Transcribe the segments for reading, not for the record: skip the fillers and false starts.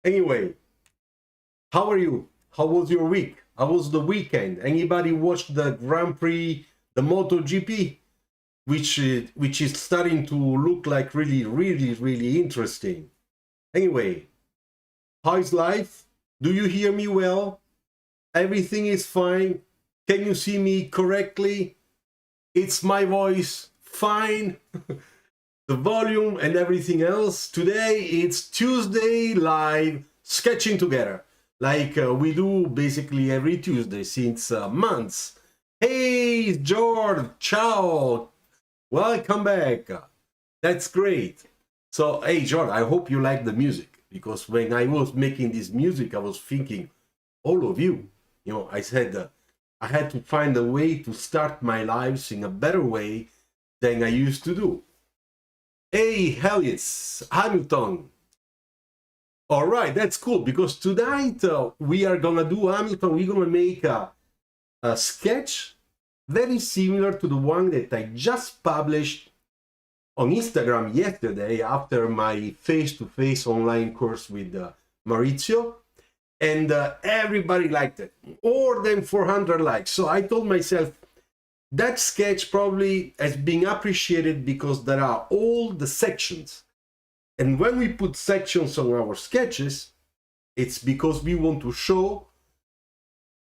Anyway, how are you? How was your week? How was the weekend? Anybody watched the Grand Prix, the MotoGP, which is starting to look like really interesting. Anyway, how is life? Do you hear me well? Everything is fine. Can you see me correctly? It's my voice fine. The volume and everything else. Today it's Tuesday live sketching together, like we do basically every Tuesday since months. Hey George, ciao, welcome back. That's great. So hey George, I hope you like the music, because when I was making this music I was thinking all of you. I said I had to find a way to start my lives in a better way than I used to do. Hey, hell yes, Hamilton. All right, that's cool, because tonight we are gonna do Hamilton. We're gonna make a sketch very similar to the one that I just published on Instagram yesterday after my face-to-face online course with Maurizio. And everybody liked it, more than 400 likes. So I told myself, that sketch probably has been appreciated because there are all the sections. And when we put sections on our sketches, it's because we want to show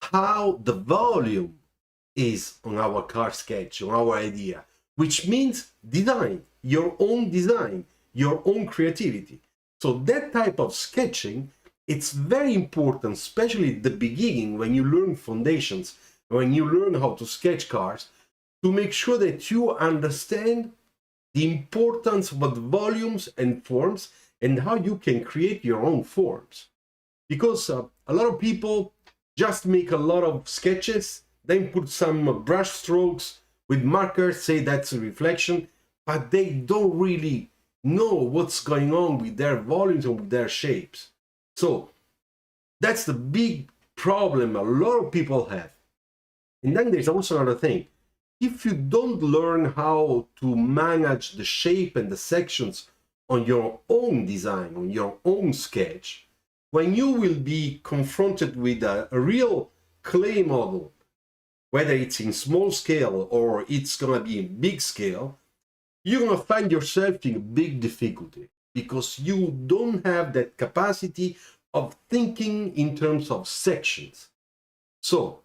how the volume is on our car sketch, on our idea, which means design, your own creativity. So that type of sketching, it's very important, especially at the beginning when you learn foundations, when you learn how to sketch cars, to make sure that you understand the importance of volumes and forms and how you can create your own forms. Because a lot of people just make a lot of sketches, then put some brush strokes with markers, say that's a reflection, but they don't really know what's going on with their volumes and with their shapes. So that's the big problem a lot of people have. And then there's also another thing. If you don't learn how to manage the shape and the sections on your own design, on your own sketch, when you will be confronted with a real clay model, whether it's in small scale or it's going to be in big scale, you're going to find yourself in big difficulty because you don't have that capacity of thinking in terms of sections. So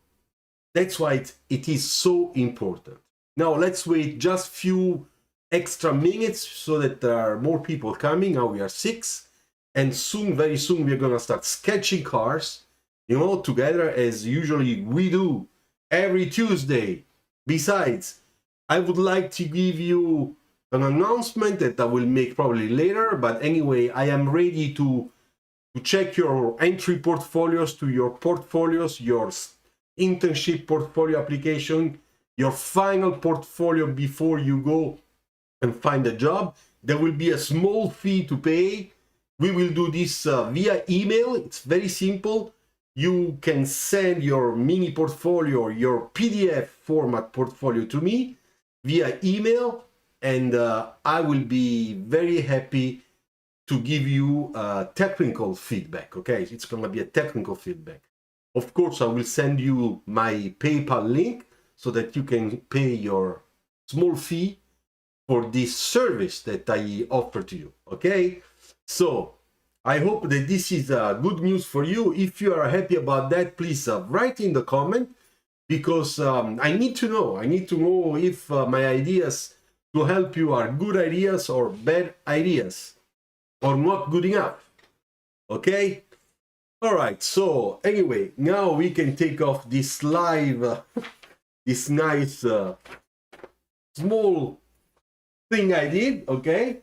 that's why it is so important. Now let's wait just few extra minutes so that there are more people coming. Now we are 6, and soon, very soon, we're gonna start sketching cars, together as usually we do every Tuesday. Besides, I would like to give you an announcement that I will make probably later, but anyway, I am ready to check your entry portfolios, to your portfolios, your internship portfolio application, your final portfolio before you go and find a job. There will be a small fee to pay. We will do this via email. It's very simple. You can send your mini portfolio, your PDF format portfolio to me via email, and I will be very happy to give you technical feedback. Okay, it's going to be a technical feedback. Of course, I will send you my PayPal link so that you can pay your small fee for this service that I offer to you. Okay, so I hope that this is good news for you. If you are happy about that, please write in the comment, because I need to know. I need to know if my ideas to help you are good ideas or bad ideas or not good enough. Okay. All right, so anyway, now we can take off this live, this nice small thing I did, okay?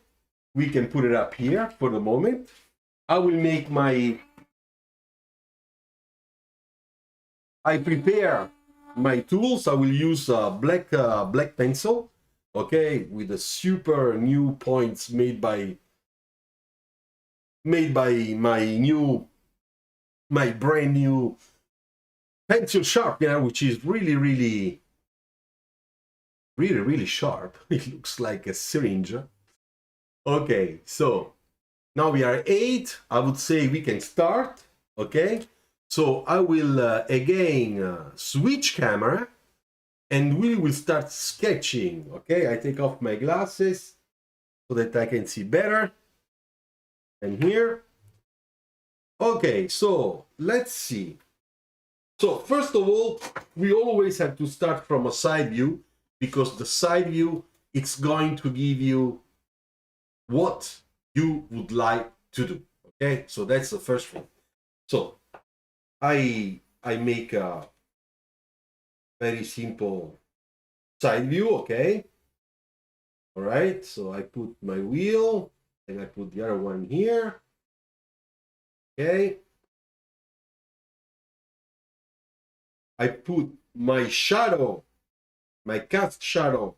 We can put it up here for the moment. I will make I prepare my tools. I will use black pencil, okay, with the super new points made by my brand new pencil sharpener, which is really sharp. It looks like a syringe. Okay, so Now we are 8. I would say we can start. Okay. So I will again switch camera and we will start sketching. Okay. I take off my glasses so that I can see better. And here. Okay. So let's see. So first of all, we always have to start from a side view because the side view, it's going to give you what you would like to do. Okay, so that's the first thing. So I make a very simple side view. Okay, all right, so I put my wheel and I put the other one here. Okay, I put my shadow, my cast shadow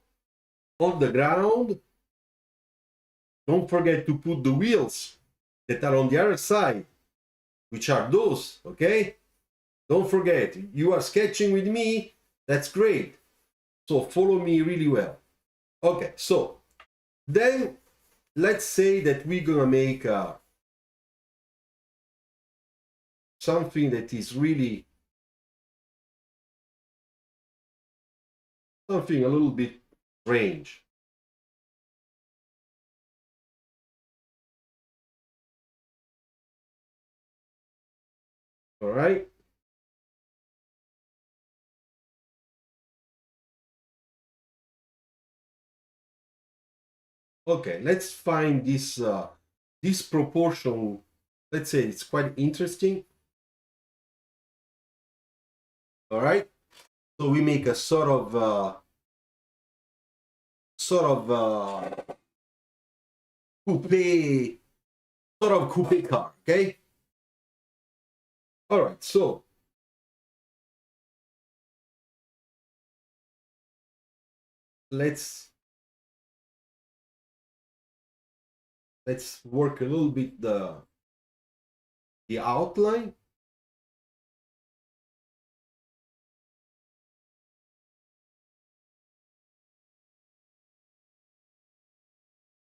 on the ground. Don't forget to put the wheels that are on the other side, which are those. Okay, don't forget, you are sketching with me. That's great. So follow me really well. Okay, so then let's say that we're gonna make something that is really something a little bit strange. All right. Okay, let's find this proportion. Let's say it's quite interesting. All right. So we make a sort of coupe coupe car. Okay. All right. So let's work a little bit the outline.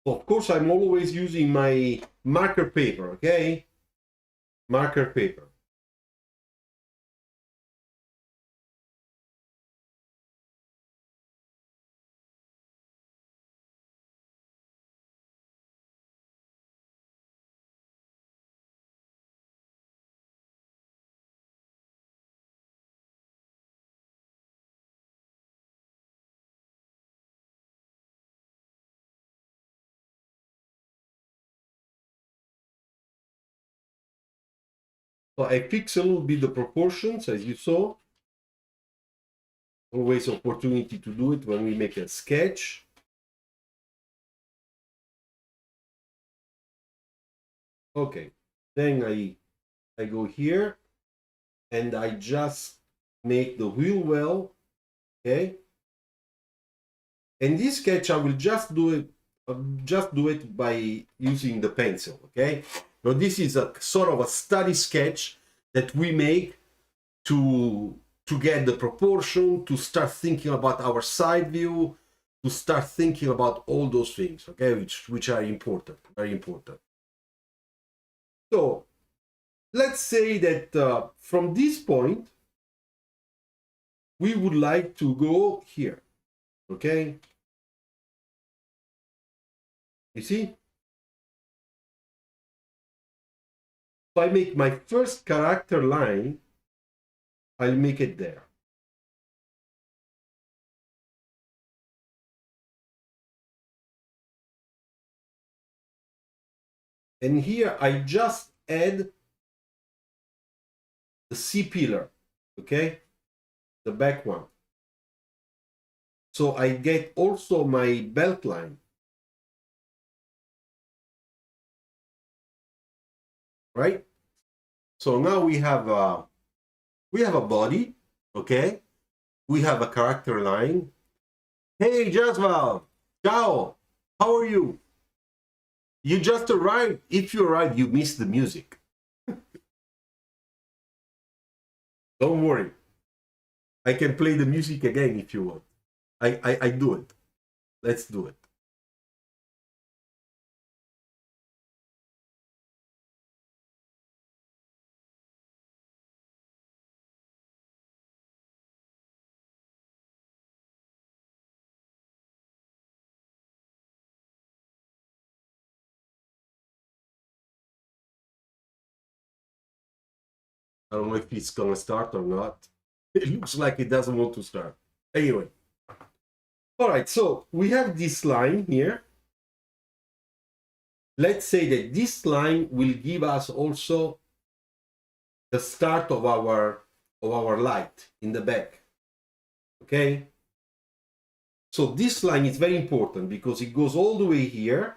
Of course, I'm always using my marker paper, okay? Marker paper. So I fix a little bit the proportions, as you saw. Always opportunity to do it when we make a sketch. Okay, then I go here and I just make the wheel well, okay? And this sketch I will just do it by using the pencil, okay? So this is a sort of a study sketch that we make to get the proportion, to start thinking about our side view, to start thinking about all those things, okay, which are important, very important. So let's say that from this point we would like to go here, okay? You see? So I make my first character line, I'll make it there. And here I just add the C pillar, okay? The back one. So I get also my belt line. Right? So now we have a body, okay? We have a character line. Hey Jasval, ciao, how are you? You just arrived. If you arrived, you missed the music. Don't worry. I can play the music again if you want. I do it. Let's do it. I don't know if it's gonna start or not. It looks like it doesn't want to start. Anyway. All right, so we have this line here. Let's say that this line will give us also the start of our light in the back. Okay? So this line is very important because it goes all the way here,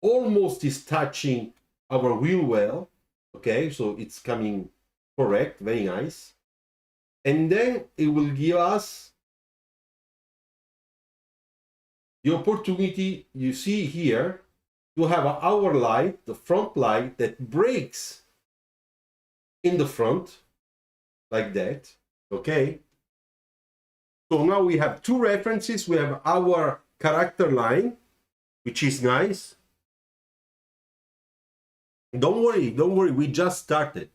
almost is touching our wheel well. Okay, so it's coming correct, very nice. And then it will give us the opportunity, you see here, to have our light, the front light, that breaks in the front, like that, okay? So now we have two references. We have our character line, which is nice. Don't worry, we just started.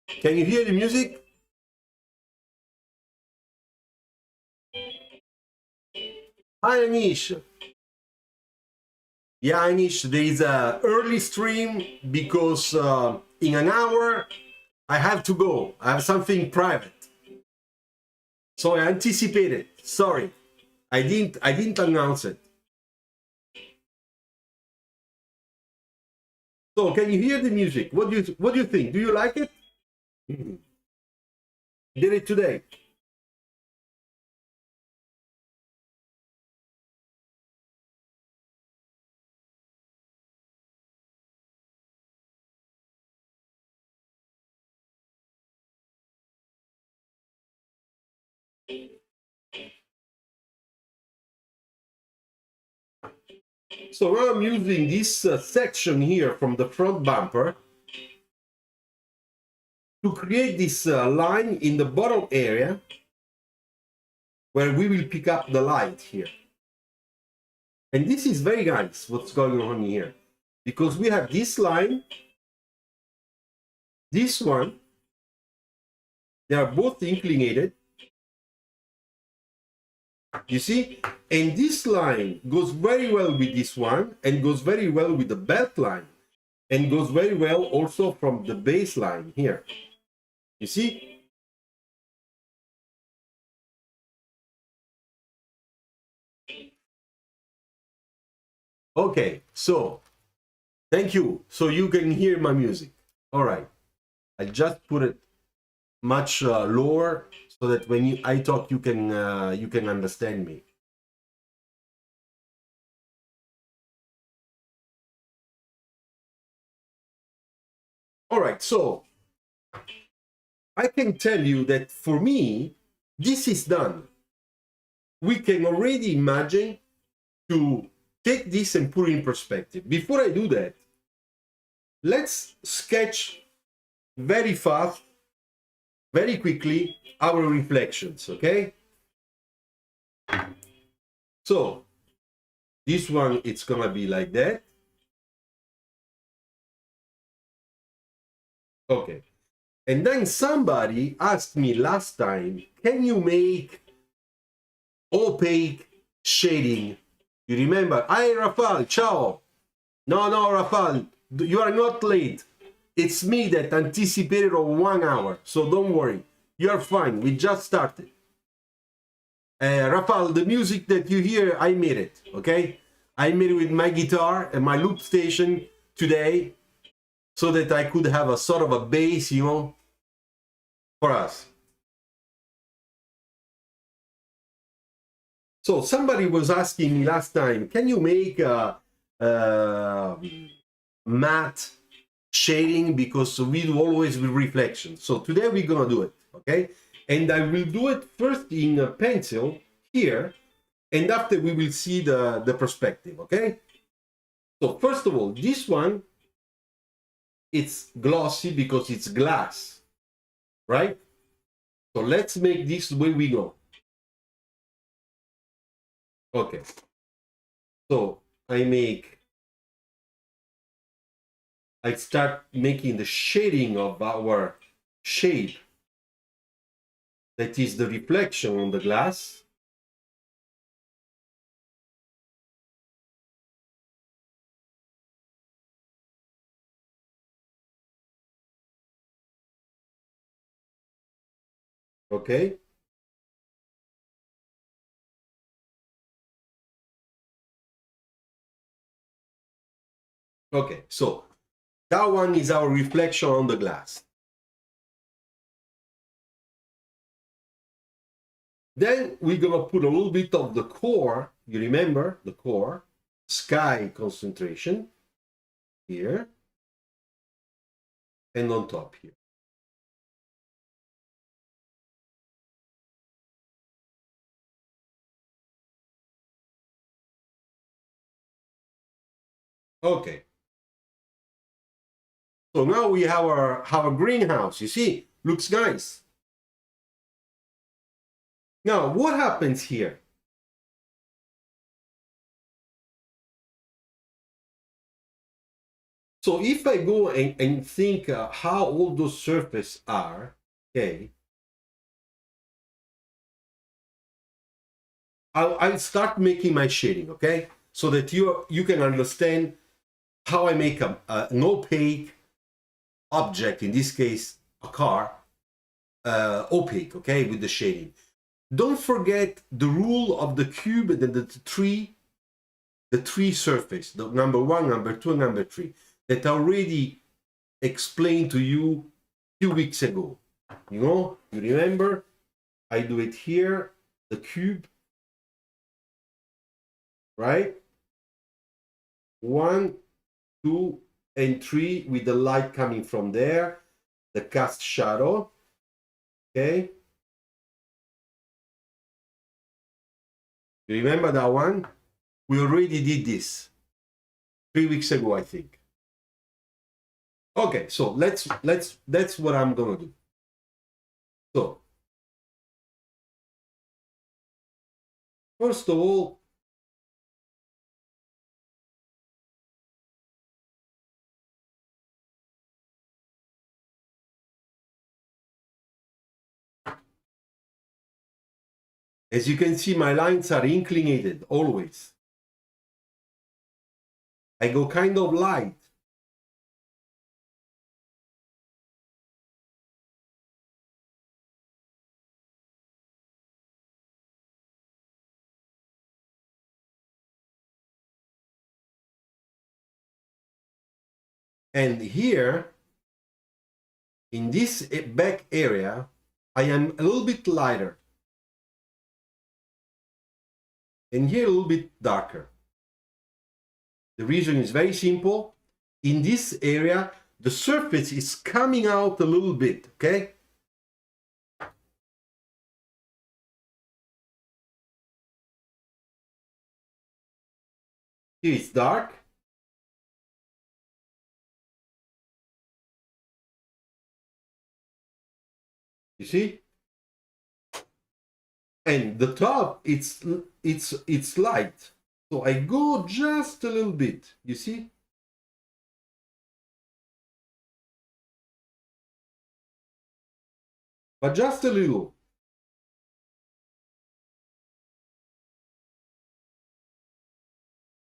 Can you hear the music? Hi, Anish. Yeah, Anish, there is a early stream because in an hour I have to go. I have something private. So I anticipated. Sorry. I didn't announce it. So can you hear the music? What do you think? Do you like it? Did it today. So now I'm using this section here from the front bumper to create this line in the bottom area where we will pick up the light here. And this is very nice what's going on here, because we have this line, this one, they are both inclinated, you see, and this line goes very well with this one and goes very well with the belt line and goes very well also from the baseline here, you see. Okay, so thank you. So you can hear my music. All right, I just put it much lower so that when I talk, you can understand me. All right, so I can tell you that for me, this is done. We can already imagine to take this and put it in perspective. Before I do that, let's sketch very fast, very quickly, our reflections, okay? So this one, it's gonna be like that. Okay. And then somebody asked me last time, can you make opaque shading? You remember? Hi, Rafal, ciao. No, Rafal, you are not late. It's me that anticipated on 1 hour, so don't worry. You're fine, we just started. Rafal, the music that you hear, I made it, okay? I made it with my guitar and my loop station today so that I could have a sort of a bass, you know, for us. So somebody was asking me last time, can you make a matte shading, because we do always with reflections. So today we're gonna do it, okay? And I will do it first in a pencil here, and after we will see the perspective, okay? So first of all, this one, it's glossy because it's glass, right? So let's make this the way we go. Okay. So I start making the shading of our shape that is the reflection on the glass. Okay. Okay, so that one is our reflection on the glass. Then we're gonna put a little bit of the core, you remember the core, sky concentration here, and on top here. Okay. So now we have our greenhouse, you see, looks nice. Now, what happens here? So if I go and think how all those surfaces are, okay, I'll start making my shading, okay, so that you can understand how I make an opaque object, in this case a car, opaque, okay, with the shading. Don't forget the rule of the cube and the three surface, the number one, number two, and number three, that I already explained to you a few weeks ago. You know, you remember? I do it here, the cube, right? 1, 2, and 3 with the light coming from there, the cast shadow, okay? You remember that one? We already did this 3 weeks ago, I think. Okay, so that's what I'm gonna do. So first of all, as you can see, my lines are inclinated always. I go kind of light. And here, in this back area, I am a little bit lighter. And here a little bit darker. The reason is very simple. In this area, the surface is coming out a little bit, okay? Here it's dark. You see? And the top, it's light. So I go just a little bit, you see? But just a little.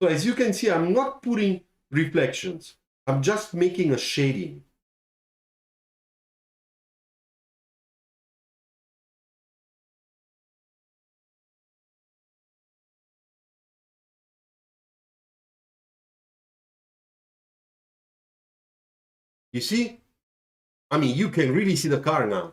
So as you can see, I'm not putting reflections. I'm just making a shading. You see? I mean, you can really see the car now.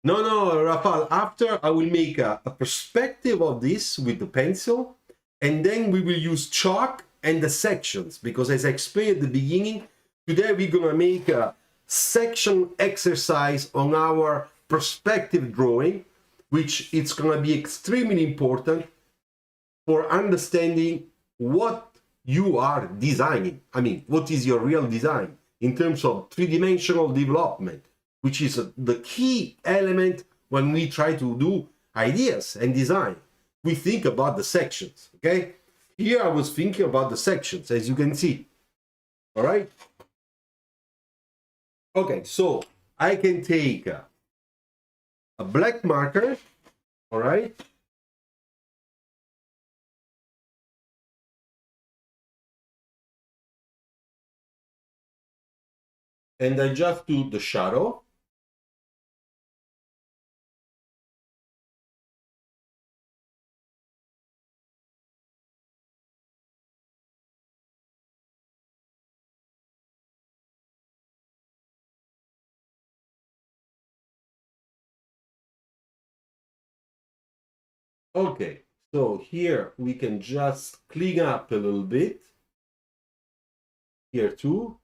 No, Rafael, after I will make a perspective of this with the pencil, and then we will use chalk and the sections, because as I explained at the beginning, today we're gonna make a section exercise on our perspective drawing, which it's gonna be extremely important for understanding what you are designing. I mean, what is your real design in terms of three-dimensional development, which is the key element when we try to do ideas and design. We think about the sections, okay? Here I was thinking about the sections, as you can see, all right? Okay, so I can take a black marker, all right? And I just do the shadow. Okay, so here we can just clean up a little bit. Here too.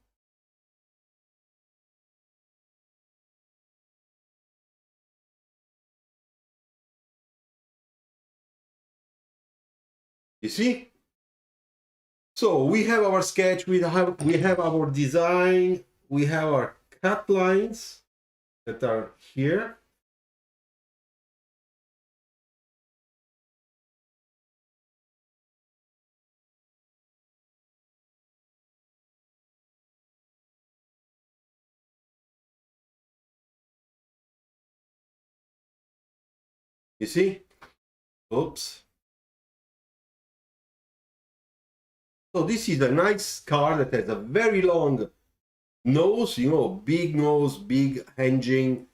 You see? So we have our sketch, we have our design, we have our cut lines that are here. You see? Oops. So this is a nice car that has a very long nose, you know, big nose, big engine,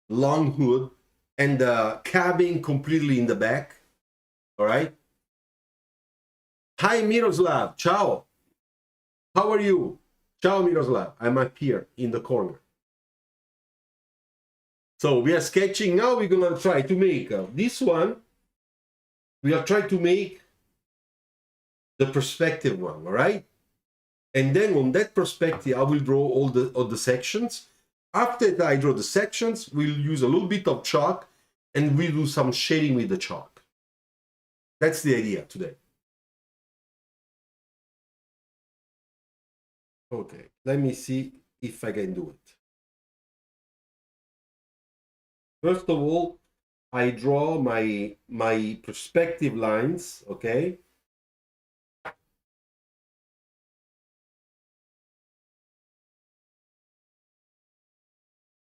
long hood, and the cabin completely in the back. All right. Hi, Miroslav. Ciao. How are you? Ciao, Miroslav. I'm up here in the corner. So we are sketching. Now we're going to try to make this one. We are trying to make the perspective one, all right? And then on that perspective, I will draw all the sections. After that, I draw the sections, we'll use a little bit of chalk and we'll do some shading with the chalk. That's the idea today. Okay, let me see if I can do it. First of all, I draw my perspective lines, okay?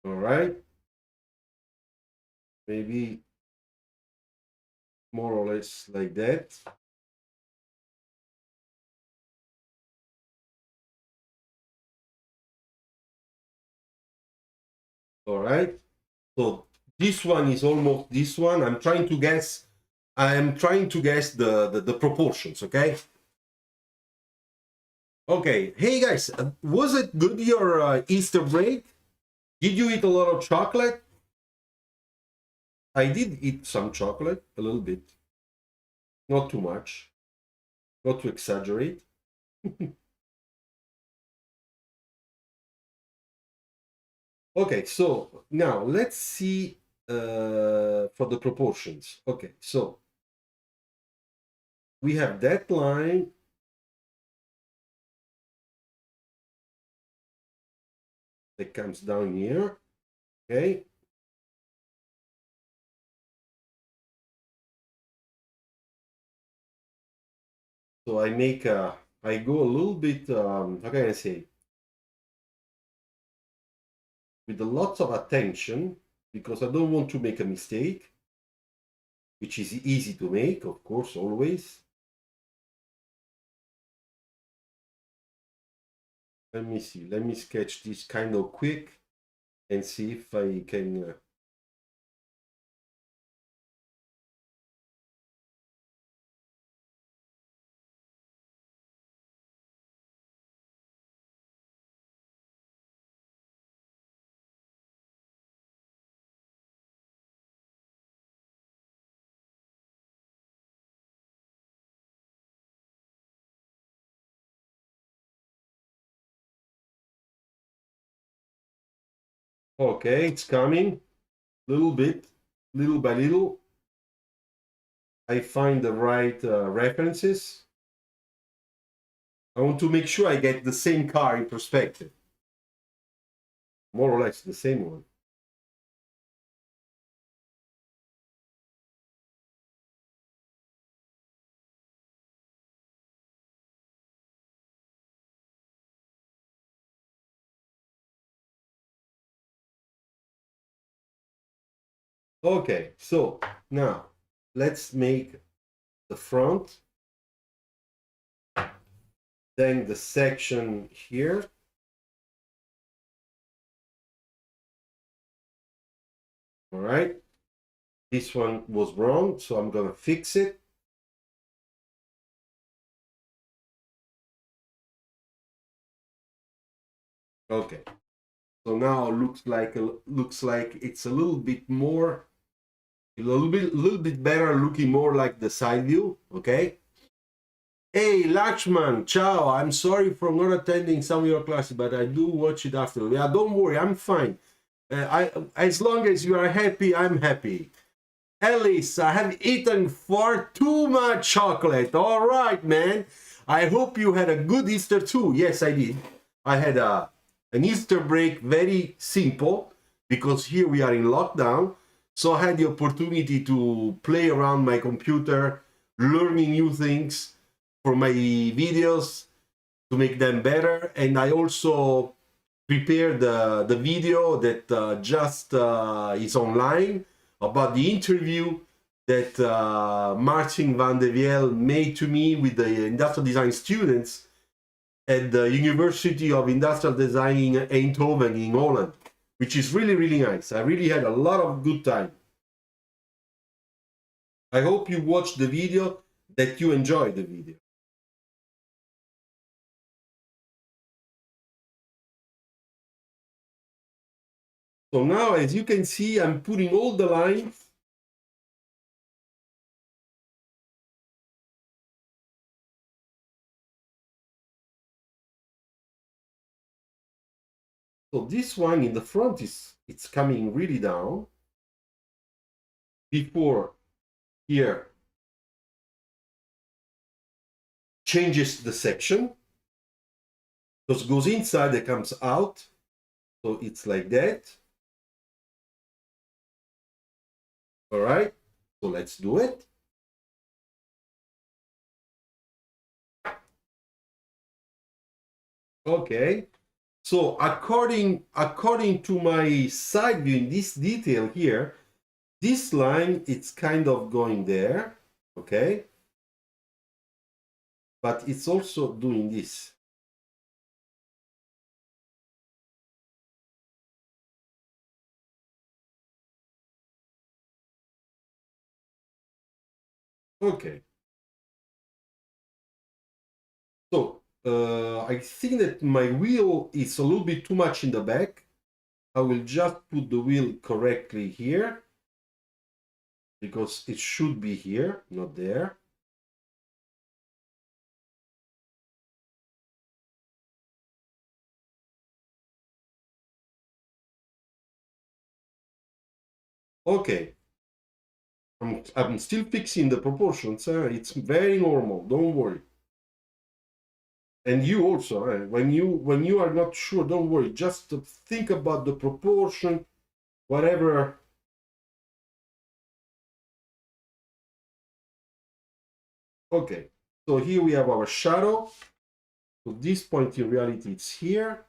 All right. Maybe more or less like that. All right. So this one is almost this one. I'm trying to guess. I am trying to guess the proportions. Okay. Okay. Hey guys, was it good your Easter break? Did you eat a lot of chocolate? I did eat some chocolate, a little bit, not too much, not to exaggerate. Okay, so now let's see for the proportions. Okay, so we have that line that comes down here. Okay. So I go a little bit, how can I say, with a lot of attention because I don't want to make a mistake, which is easy to make, of course, always. Let me see. Let me sketch this kind of quick and see if I can. Okay, it's coming. Little bit, little by little. I find the right references. I want to make sure I get the same car in perspective. More or less the same one. Okay, so now let's make the front, then the section here. All right, this one was wrong, so I'm gonna fix it. Okay, so now looks like it's a little bit more A little bit better, looking more like the side view, okay? Hey, Lakshman, ciao. I'm sorry for not attending some of your classes, but I do watch it after. Yeah, don't worry, I'm fine. As long as you are happy, I'm happy. Alice, I have eaten far too much chocolate. All right, man. I hope you had a good Easter too. Yes, I did. I had an Easter break, very simple, because here we are in lockdown. So I had the opportunity to play around my computer, learning new things for my videos to make them better. And I also prepared the video that just is online about the interview that Martin van de Viel made to me with the industrial design students at the University of Industrial Design in Eindhoven in Holland, which is really, really nice. I really had a lot of good time. I hope you watched the video, that you enjoyed the video. So now, as you can see, I'm putting all the lines. So this one in the front it's coming really down. Before here changes the section, because goes inside and comes out. So it's like that. All right. So let's do it. Okay. So according to my side view in this detail here, this line, it's kind of going there. Okay. But it's also doing this. Okay. So I think that my wheel is a little bit too much in the back. I will just put the wheel correctly here, because it should be here, not there. Okay. I'm still fixing the proportions. It's very normal. Don't worry. And you also, when you are not sure, don't worry. Just think about the proportion, whatever. Okay. So here we have our shadow. So this point in reality, it's here.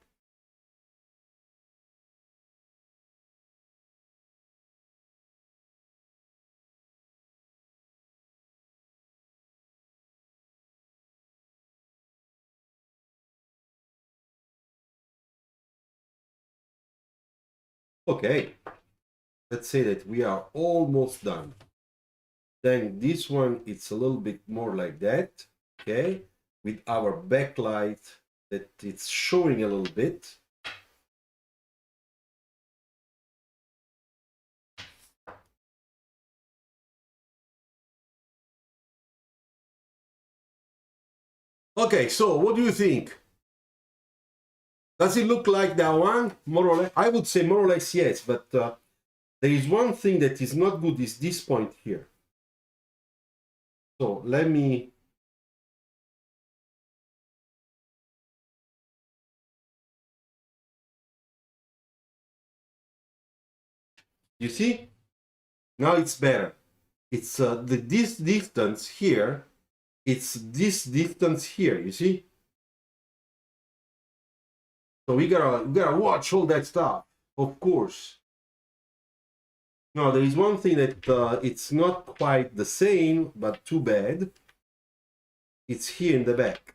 Okay. Let's say that we are almost done. Then this one, it's a little bit more like that. Okay. With our backlight that it's showing a little bit. Okay, so what do you think? Does it look like that one? More or less? I would say more or less yes, but there is one thing that is not good, is this point here. So let me... You see? Now it's better. It's this distance here. It's this distance here, you see? So we gotta watch all that stuff, of course. Now there is one thing that it's not quite the same, but too bad. It's here in the back.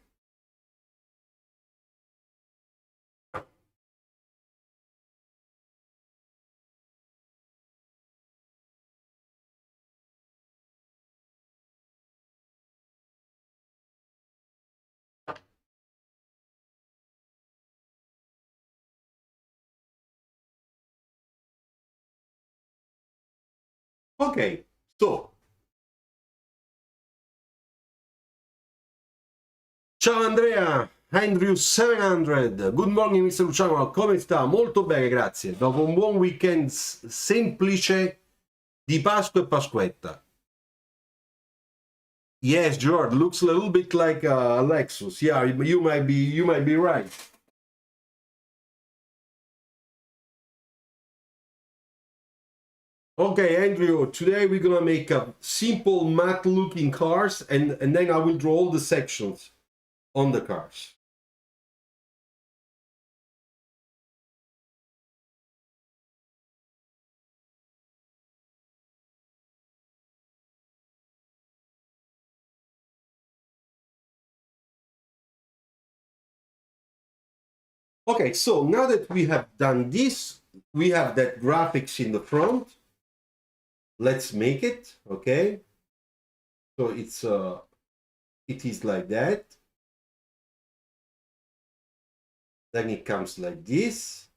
Okay, so ciao Andrea, Andrew 700, good morning Mr. Luciano, come sta? Molto bene, grazie. Dopo un buon weekend semplice di Pasqua e Pasquetta. Yes, George, looks a little bit like a Lexus. Yeah, you might be right. Okay, Andrew, today we're gonna make a simple matte looking cars and then I will draw all the sections on the cars. Okay, so now that we have done this, we have that graphics in the front. Let's make it, okay? So it is like that. Then it comes like this.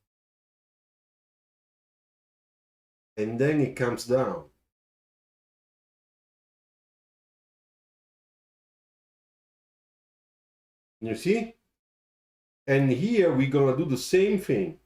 And then it comes down. You see? And here we're gonna do the same thing.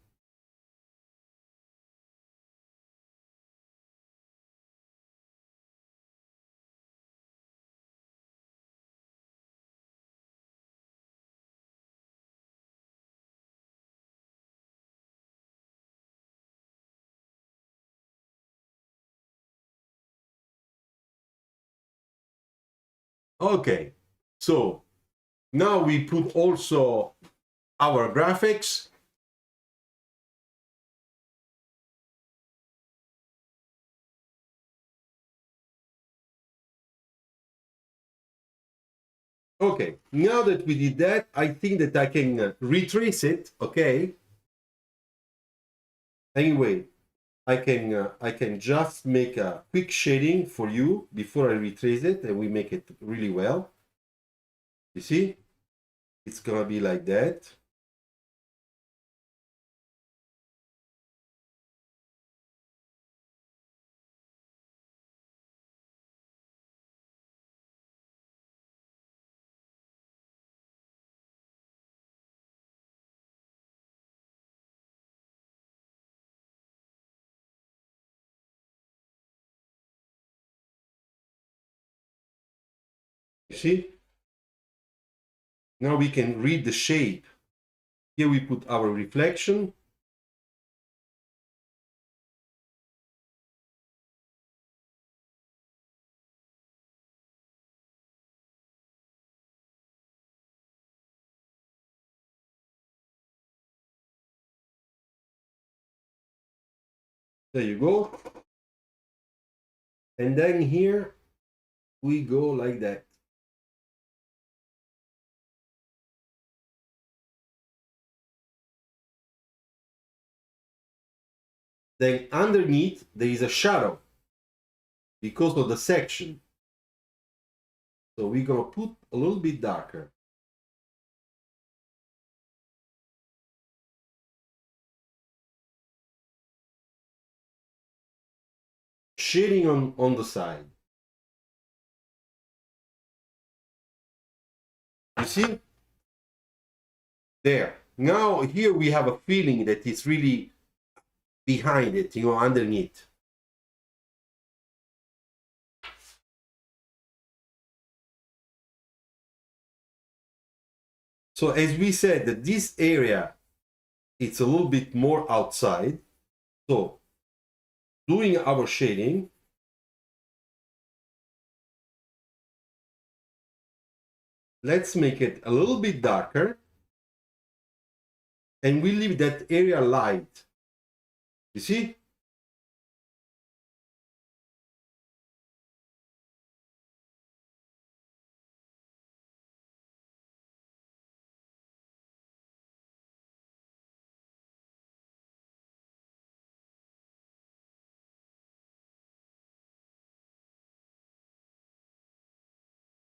Okay, so now we put also our graphics. Okay, now that we did that, I think that I can retrace it, okay? Anyway, I can just make a quick shading for you before I retrace it and we make it really well. You see? It's gonna be like that. You see? Now we can read the shape. Here we put our reflection. There you go. And then here we go like that. Then underneath there is a shadow because of the section. So we're gonna put a little bit darker. Shading on the side. You see? There. Now here we have a feeling that it's really behind it, you know, underneath. So as we said, that this area, it's a little bit more outside. So doing our shading, let's make it a little bit darker and we leave that area light. You see?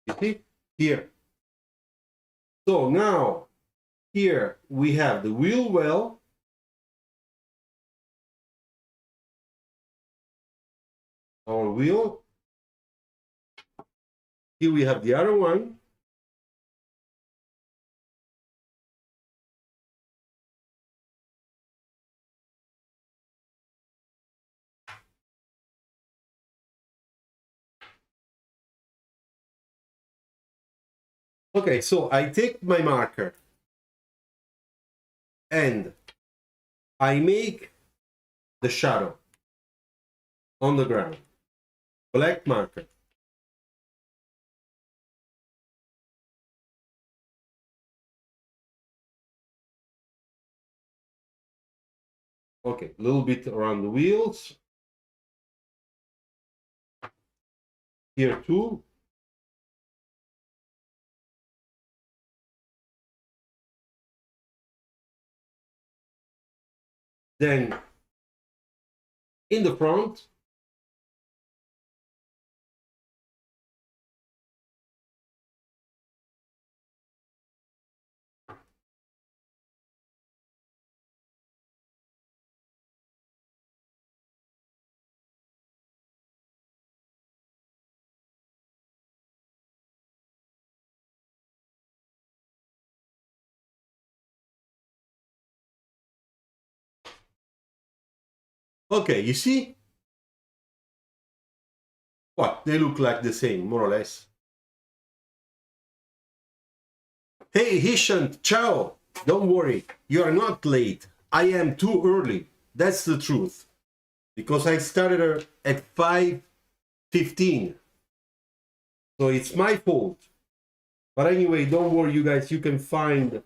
You see? Here. So now here we have the wheel well. our wheel. Here we have the other one. Okay, so I take my marker and I make the shadow on the ground. Black marker. Okay, a little bit around the wheels. Here too. Then in the front. Okay, you see? What? They look like the same, more or less. Hey, Hishant, ciao! Don't worry, you are not late. I am too early. That's the truth. Because I started at 5:15. So it's my fault. But anyway, don't worry, you guys, you can find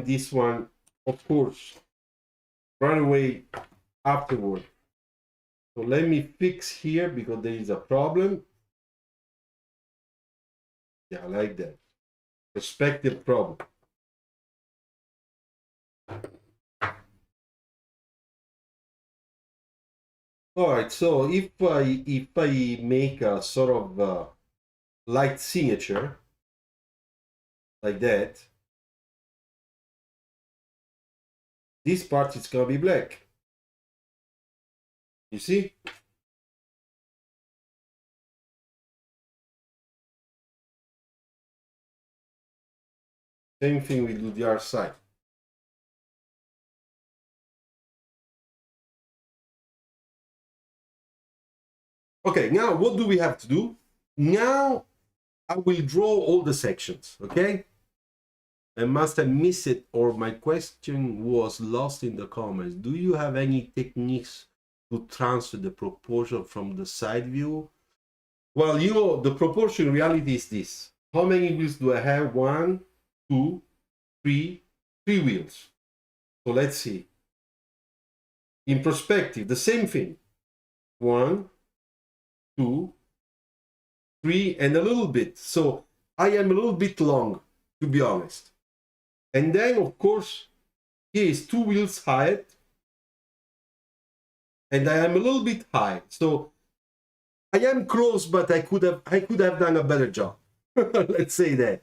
this one, of course, right away afterward. So let me fix here because there is a problem. Yeah, I like that. Perspective problem. All right, so if I make a sort of light signature like that, this part is gonna be black. You see? Same thing we do the other side. Okay, now what do we have to do? Now I will draw all the sections, okay? I must have missed it or my question was lost in the comments. Do you have any techniques to transfer the proportion from the side view? Well, you know, the proportion in reality is this. How many wheels do I have? 1, 2, 3 wheels. So let's see. In perspective, the same thing. 1, 2, 3, and a little bit. So I am a little bit long, to be honest. And then, of course, here is 2 wheels height. And I am a little bit high. So I am close, but I could have done a better job. Let's say that.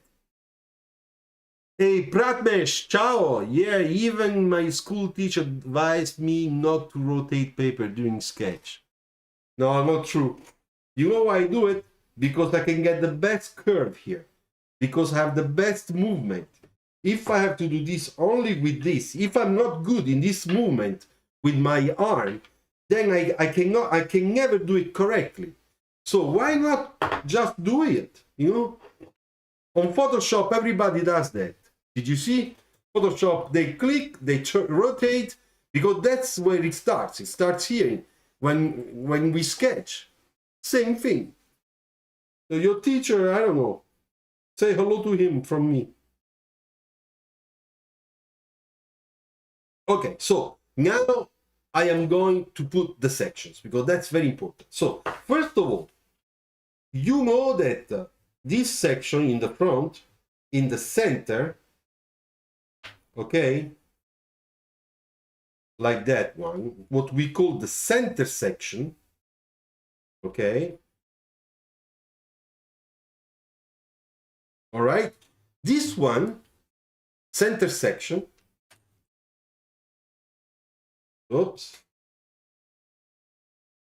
Hey, Pratmesh, ciao. Yeah, even my school teacher advised me not to rotate paper during sketch. No, not true. You know why I do it? Because I can get the best curve here. Because I have the best movement. If I have to do this only with this, if I'm not good in this movement with my arm, then I can never do it correctly. So why not just do it? You know, on Photoshop everybody does that. Did you see? Photoshop, they click, they rotate, because that's where it starts. It starts here when we sketch. Same thing. So your teacher, I don't know, say hello to him from me. Okay, so now I am going to put the sections because that's very important. So first of all, you know that this section in the front, in the center, okay, like that one, what we call the center section, okay, all right, this one, center section, oops,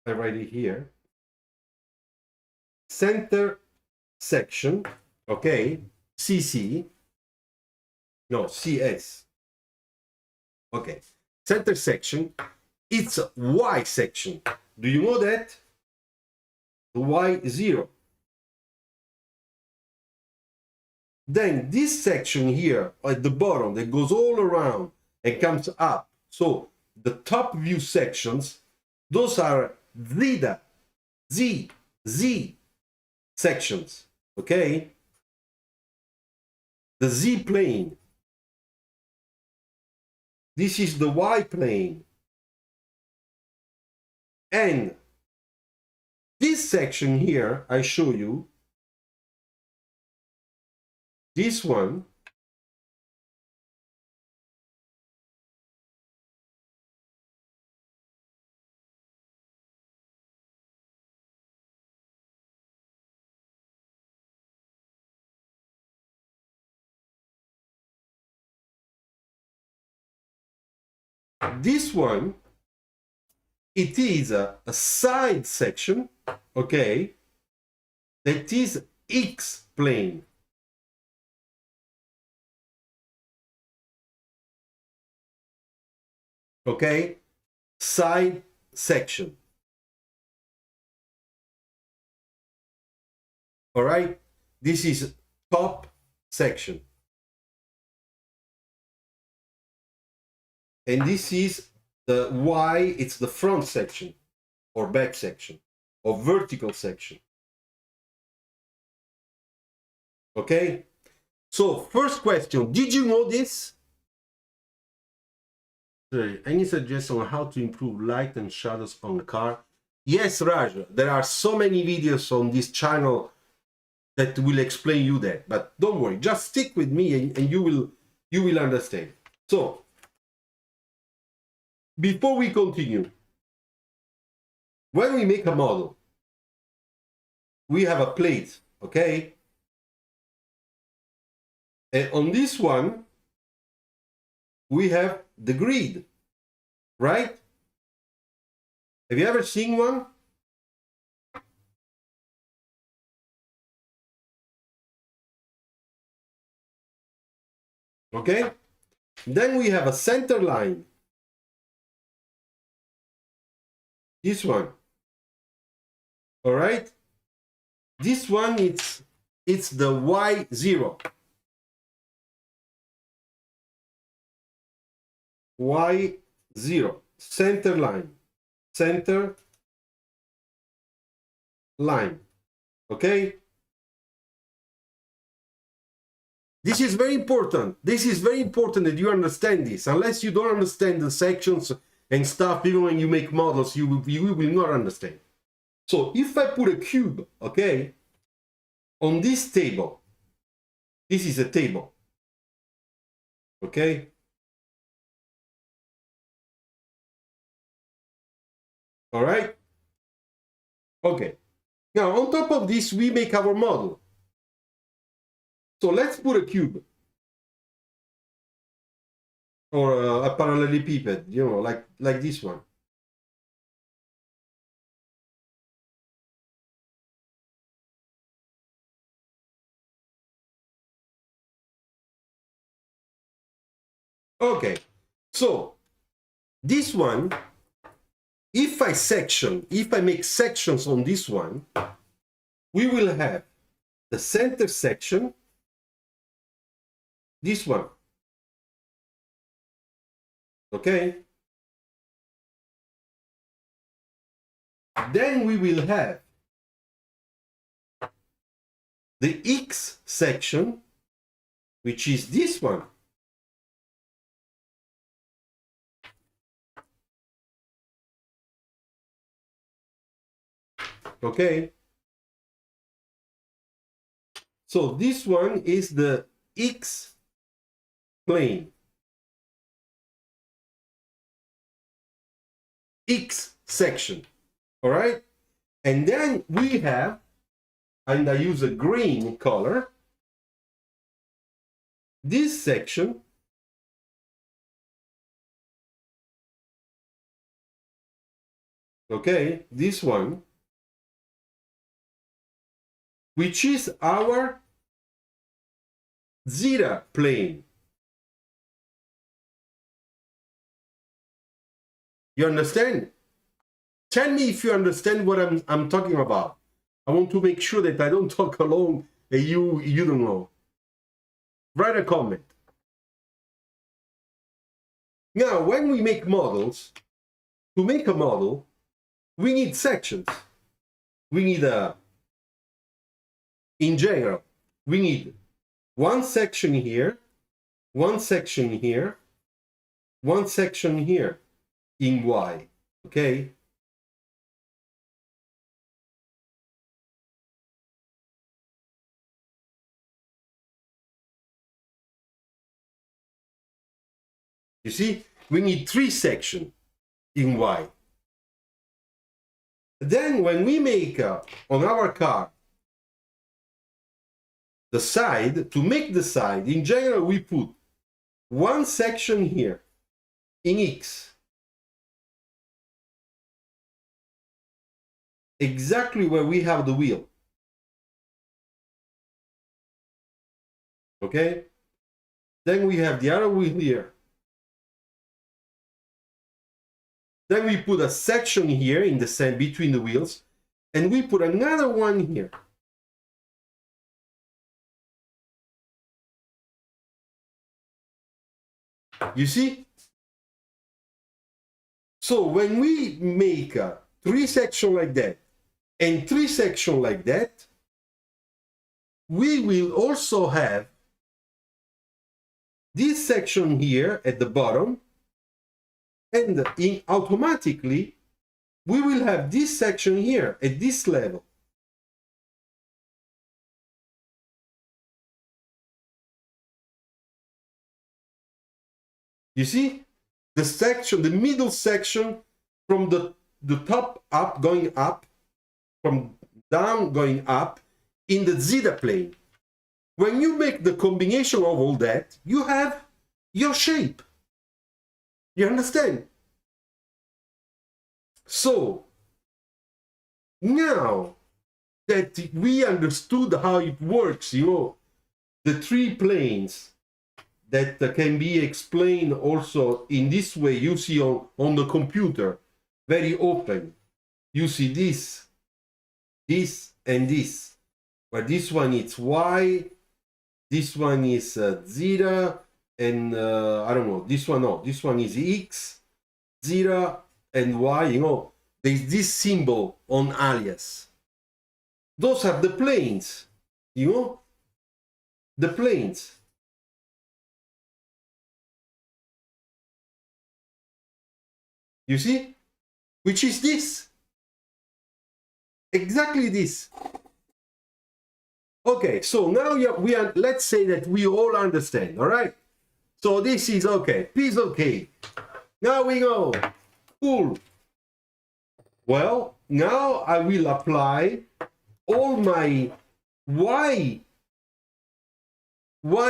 I write it here. Center section, okay, CC, no, CS, okay, center section, it's a Y section. Do you know that? Y0. Then this section here at the bottom that goes all around and comes up. So the top view sections, those are Z sections, okay? The Z plane. This is the Y plane. And this section here, I show you, this one, this one, it is a side section, okay, that is X plane. Okay, side section. All right, this is top section. And this is the Y, it's the front section or back section or vertical section. Okay, so first question, did you know this? Any suggestion on how to improve light and shadows on the car? Yes, Raj, there are so many videos on this channel that will explain you that, but don't worry, just stick with me and you will understand. So before we continue, when we make a model, we have a plate, okay? And on this one, we have the grid, right? Have you ever seen one? Okay? Then we have a center line. This one. All right? This one, it's the Y0. Y0, center line, center line, okay? This is very important. This is very important that you understand this. Unless you don't understand the sections and stuff, even when you make models, you will not understand. So if I put a cube, okay, on this table, this is a table, okay? All right? Okay. Now, on top of this, we make our model. So let's put a cube. Or a parallelepiped, you know, like this one. Okay. So, this one, if I make sections on this one, we will have the center section, this one, okay? Then we will have the X section, which is this one. Okay? So this one is the X plane. X section. All right? And then we have, and I use a green color, this section okay, this one, which is our zeta plane. You understand? Tell me if you understand what I'm talking about. I want to make sure that I don't talk alone and you don't know. Write a comment. Now, when we make models, to make a model, we need sections. We need in general, we need one section here, one section here, one section here in Y, okay? You see, we need 3 sections in Y. Then when we make on our car the side, to make the side, in general we put one section here in X, exactly where we have the wheel, okay? Then we have the other wheel here. Then we put a section here in the sand between the wheels, and we put another one here. You see? So when we make 3 sections like that and 3 sections like that, we will also have this section here at the bottom, and automatically we will have this section here at this level. You see? The section, the middle section from the top up, going up, from down going up in the zeta plane. When you make the combination of all that, you have your shape. You understand? So now that we understood how it works, you know, the 3 planes that can be explained also in this way, you see on the computer very open. You see this, this, and this. But this one is Y, this one is zeta, and I don't know, this one, no, this one is X, zeta, and Y, you know, there's this symbol on alias. Those are the planes, you know, the planes. You see? Which is this. Exactly this. Okay, so now we are, let's say that we all understand, all right? So this is okay, piece of cake. Now we go. Cool. Well, now I will apply all my Y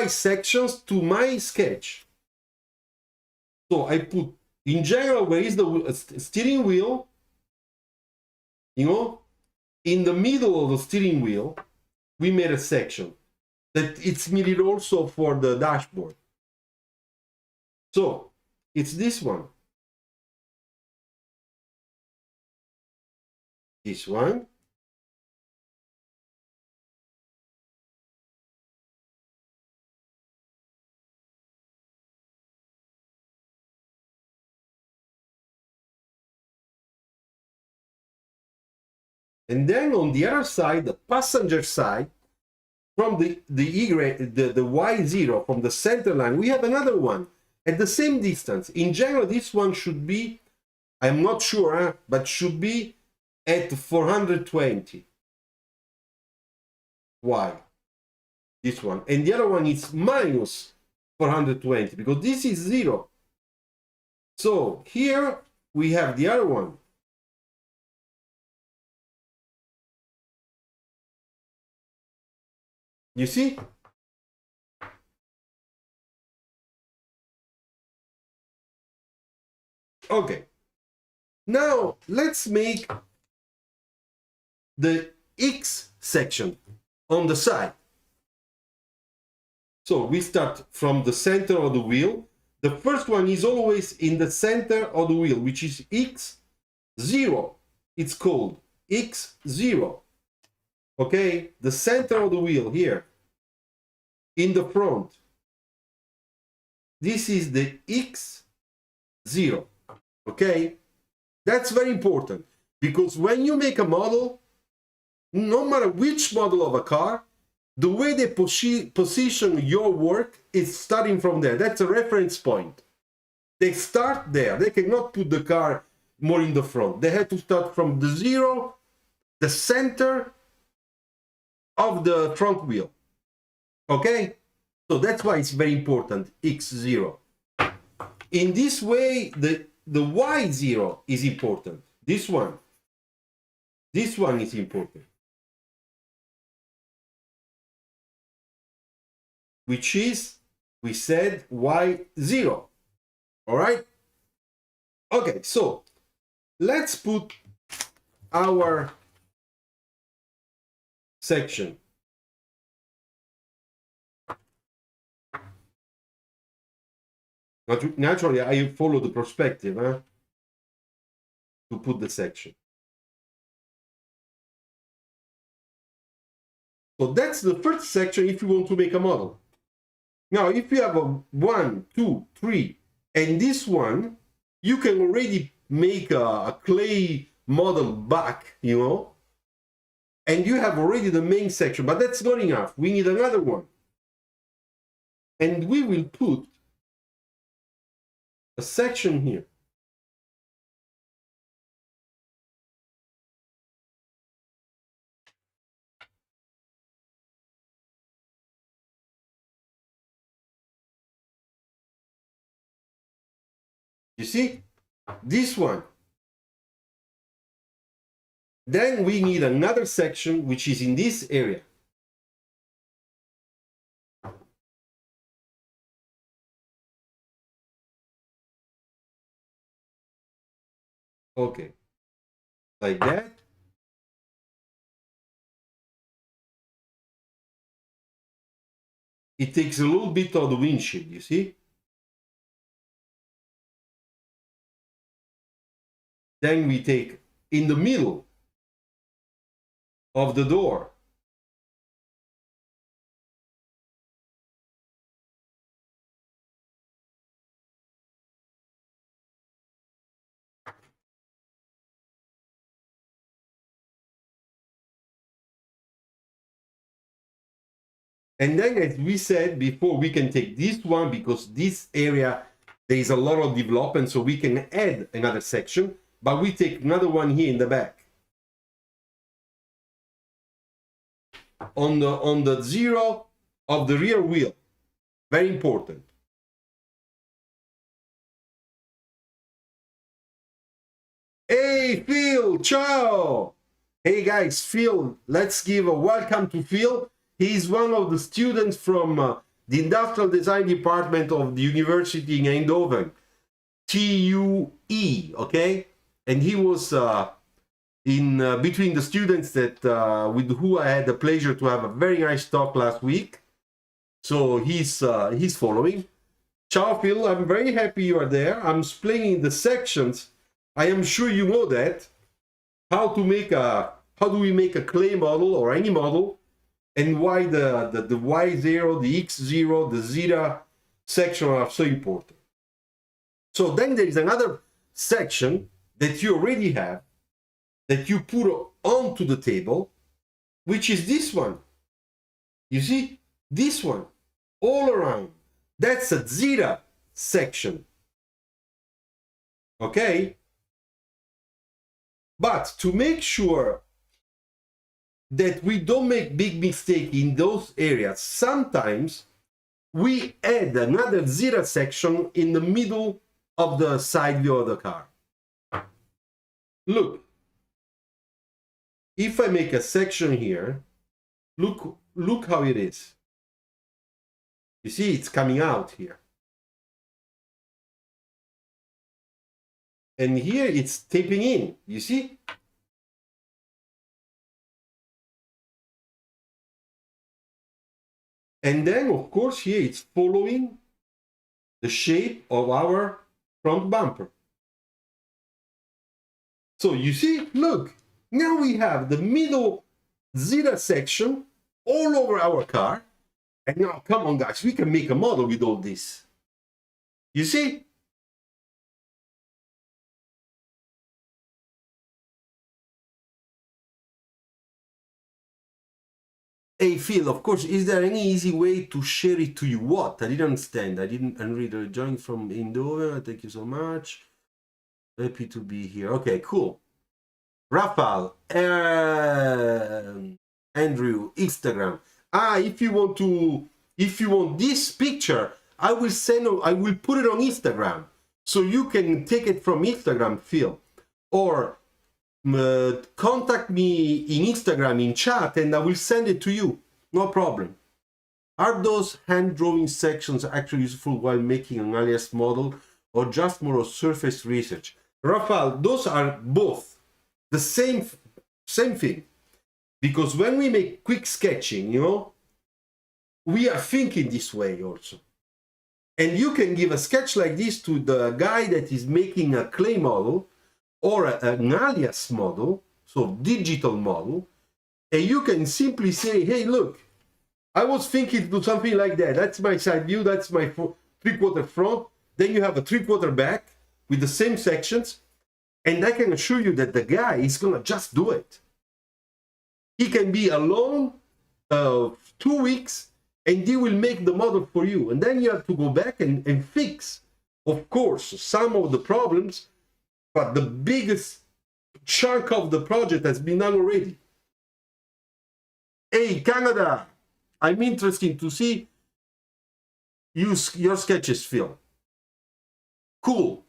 sections to my sketch. So I put, in general, where is the steering wheel? You know, in the middle of the steering wheel, we made a section that it's needed also for the dashboard. So it's this one. This one. And then on the other side, the passenger side, from the Y0, from the center line, we have another one at the same distance. In general, this one should be, I'm not sure, but should be at 420 Y. This one. And the other one is minus 420 because this is 0. So here we have the other one. You see? Okay. Now let's make the X section on the side. So we start from the center of the wheel. The first one is always in the center of the wheel, which is X0. It's called X0. Okay, the center of the wheel here in the front. This is the X0. Okay, that's very important because when you make a model, no matter which model of a car, the way they position your work is starting from there. That's a reference point. They start there. They cannot put the car more in the front. They have to start from the zero, the center of the front wheel. Okay? So that's why it's very important, X0. In this way, the Y0 is important. This one is important. Which is, we said, Y0. All right? Okay, so let's put our section. Naturally, I follow the perspective to put the section. So that's the first section if you want to make a model. Now, if you have a 1, 2, 3, and this one, you can already make a clay model back, you know, and you have already the main section, but that's not enough. We need another one. And we will put a section here. You see? This one. Then we need another section which is in this area. Okay. Like that. It takes a little bit of the windshield, you see? Then we take in the middle of the door. And then, as we said before, we can take this one because this area, there is a lot of development, so we can add another section, but we take another one here in the back. On the zero of the rear wheel. Very important. Hey, Phil, ciao! Hey guys, Phil, let's give a welcome to Phil. He's one of the students from the Industrial Design Department of the University in Eindhoven, TUE, okay? And he was in between the students that with who I had the pleasure to have a very nice talk last week. So he's following. Ciao, Phil. I'm very happy you are there. I'm explaining the sections. I am sure you know that. How do we make a clay model or any model, and why the Y0, the X0, the zeta section are so important. So then there is another section that you already have that you put onto the table, which is this one. You see, this one, all around. That's a zeta section. Okay? But to make sure that we don't make big mistake in those areas, sometimes we add another zeta section in the middle of the side view of the car. Look, if I make a section here, look how it is. You see, it's coming out here. And here it's taping in, you see? And then, of course, here it's following the shape of our front bumper. So you see, look, now we have the middle zeta section all over our car. And now, come on, guys, we can make a model with all this. You see? Hey, Phil, of course, is there any easy way to share it to you? What? I didn't understand. I didn't read. Join from Indova. Thank you so much. Happy to be here. Okay, cool. Rafael, Andrew, Instagram. If you want this picture, I will put it on Instagram. So you can take it from Instagram, Phil. Or contact me in Instagram in chat and I will send it to you. No problem. Are those hand drawing sections actually useful while making an alias model or just more of surface research? Rafael, those are both the same thing. Because when we make quick sketching, you know, we are thinking this way also. And you can give a sketch like this to the guy that is making a clay model or an alias model, so digital model, and you can simply say, hey, look, I was thinking to do something like that. That's my side view, that's my three-quarter front. Then you have a three-quarter back with the same sections, and I can assure you that the guy is gonna just do it. He can be alone 2 weeks, and he will make the model for you. And then you have to go back and fix, of course, some of the problems, but the biggest chunk of the project has been done already. Hey, Canada, I'm interested to see your sketches, Phil. Cool.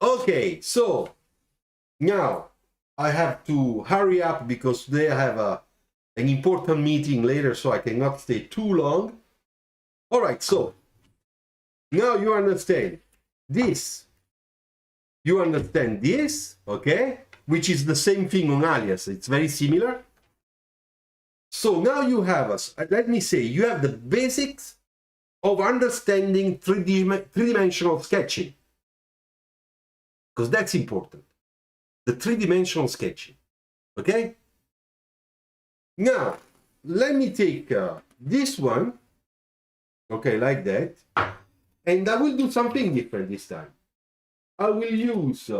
Okay, so now I have to hurry up because they have an important meeting later, so I cannot stay too long. All right, so now you understand this. You understand this, okay? Which is the same thing on alias. It's very similar. So now you have let me say, you have the basics of understanding three-dimensional sketching. Because that's important. The three-dimensional sketching, okay? Now, let me take this one, okay, like that, and I will do something different this time. I will use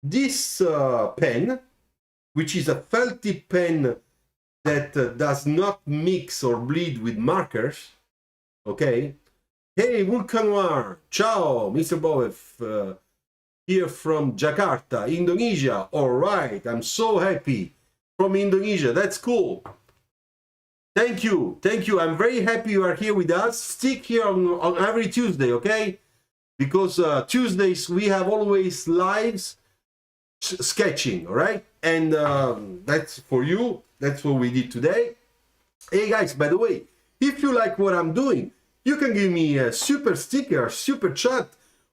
this pen, which is a felt tip pen that does not mix or bleed with markers, okay? Hey, Vulcanoir, ciao, Mr. Bove, here from Jakarta, Indonesia. All right, I'm so happy. From Indonesia, that's cool. Thank you, I'm very happy you are here with us. Stick here on every Tuesday, okay? Because Tuesdays we have always lives sketching, all right? And that's for you. That's what we did today. Hey guys, by the way, if you like what I'm doing, you can give me a super sticker, super chat,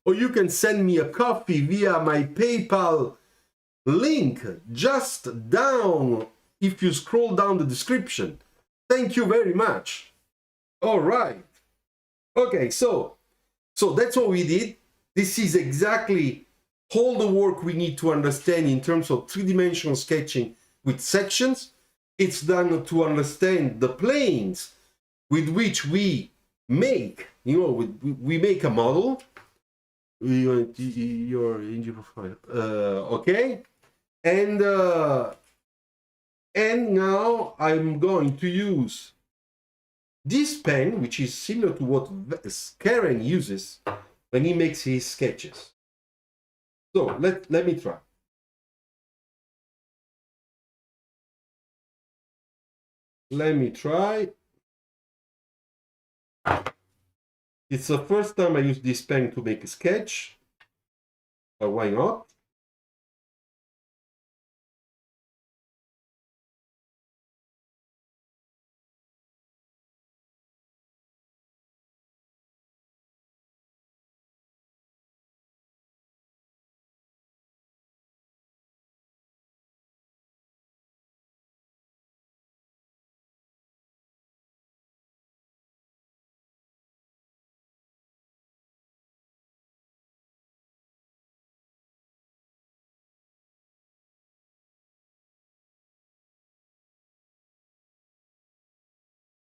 or you can send me a coffee via my PayPal link just down if you scroll down the description. Thank you very much. All right. Okay, so that's what we did. This is exactly all the work we need to understand in terms of three-dimensional sketching with sections. It's done to understand the planes with which we make, you know, we make a model. Your engine profile, okay, and now I'm going to use this pen, which is similar to what Karen uses when he makes his sketches. So let me try. Let me try. It's the first time I use this pen to make a sketch, but why not?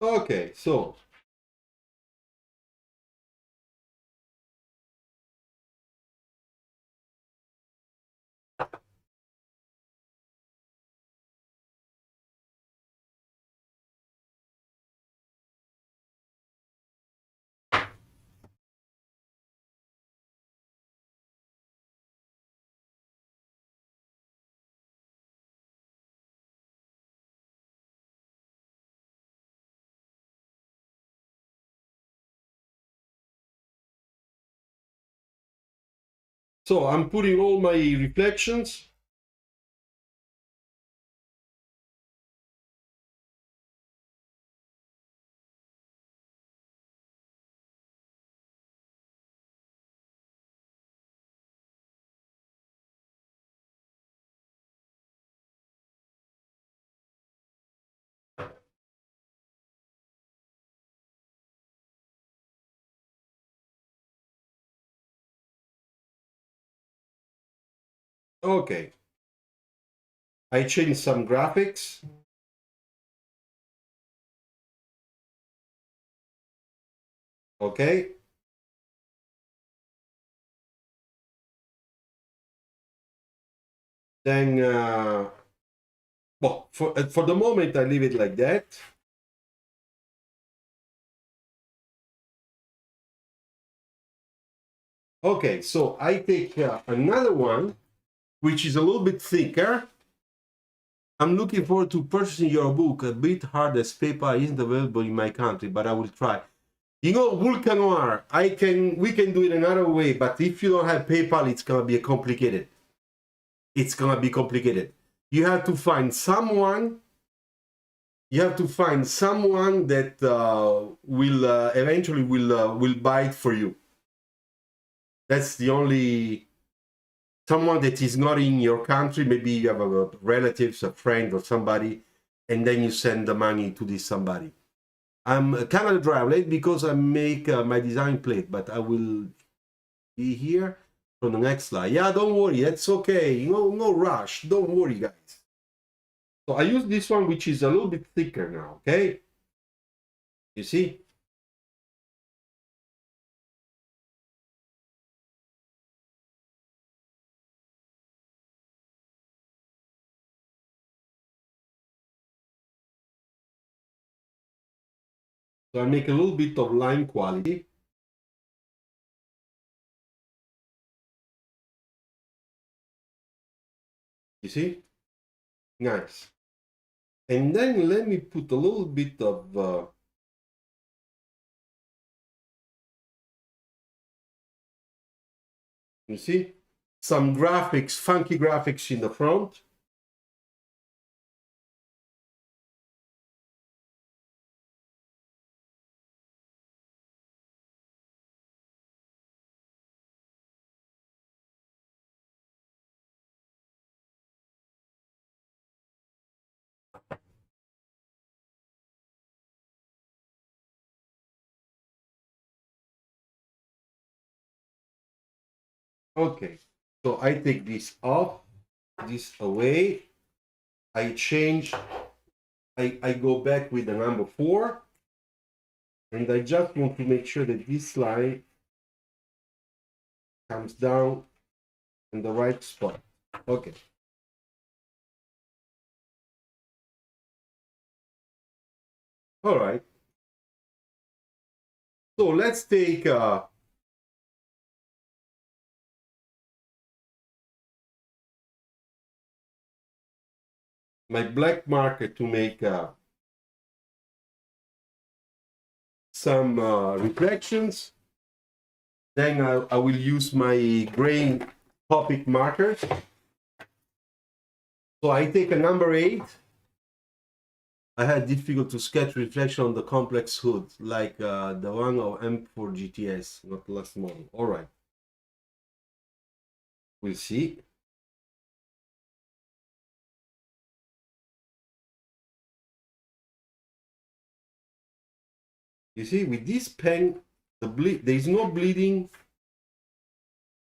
Okay, so I'm putting all my reflections. Okay, I changed some graphics. Okay, then well, for the moment I leave it like that. Okay, so I take another one which is a little bit thicker. I'm looking forward to purchasing your book. A bit hard as paper isn't available in my country, but I will try. You know, Vulcanoir, we can do it another way, but if you don't have PayPal, it's gonna be complicated. It's gonna be complicated. You have to find someone. You have to find someone that will eventually will buy it for you. That's the only someone that is not in your country. Maybe you have a relatives, a friend, or somebody, and then you send the money to this somebody. I'm kind of dry late because I make my design plate, but I will be here for the next slide. Yeah, don't worry, it's okay. No rush. Don't worry, guys. So I use this one, which is a little bit thicker now. Okay, you see. So I make a little bit of line quality. You see, nice. And then let me put a little bit of you see, some graphics, funky graphics in the front. Okay, so I take this off, this away. I change, I go back with the number 4, and I just want to make sure that this line comes down in the right spot. Okay. All right. So let's take my black marker to make some reflections. Then I will use my gray Copic marker. So I take a number 8. I had difficult to sketch reflection on the complex hood, like the one of M4 GTS, not the last model. All right. We'll see. You see, with this pen, there is no bleeding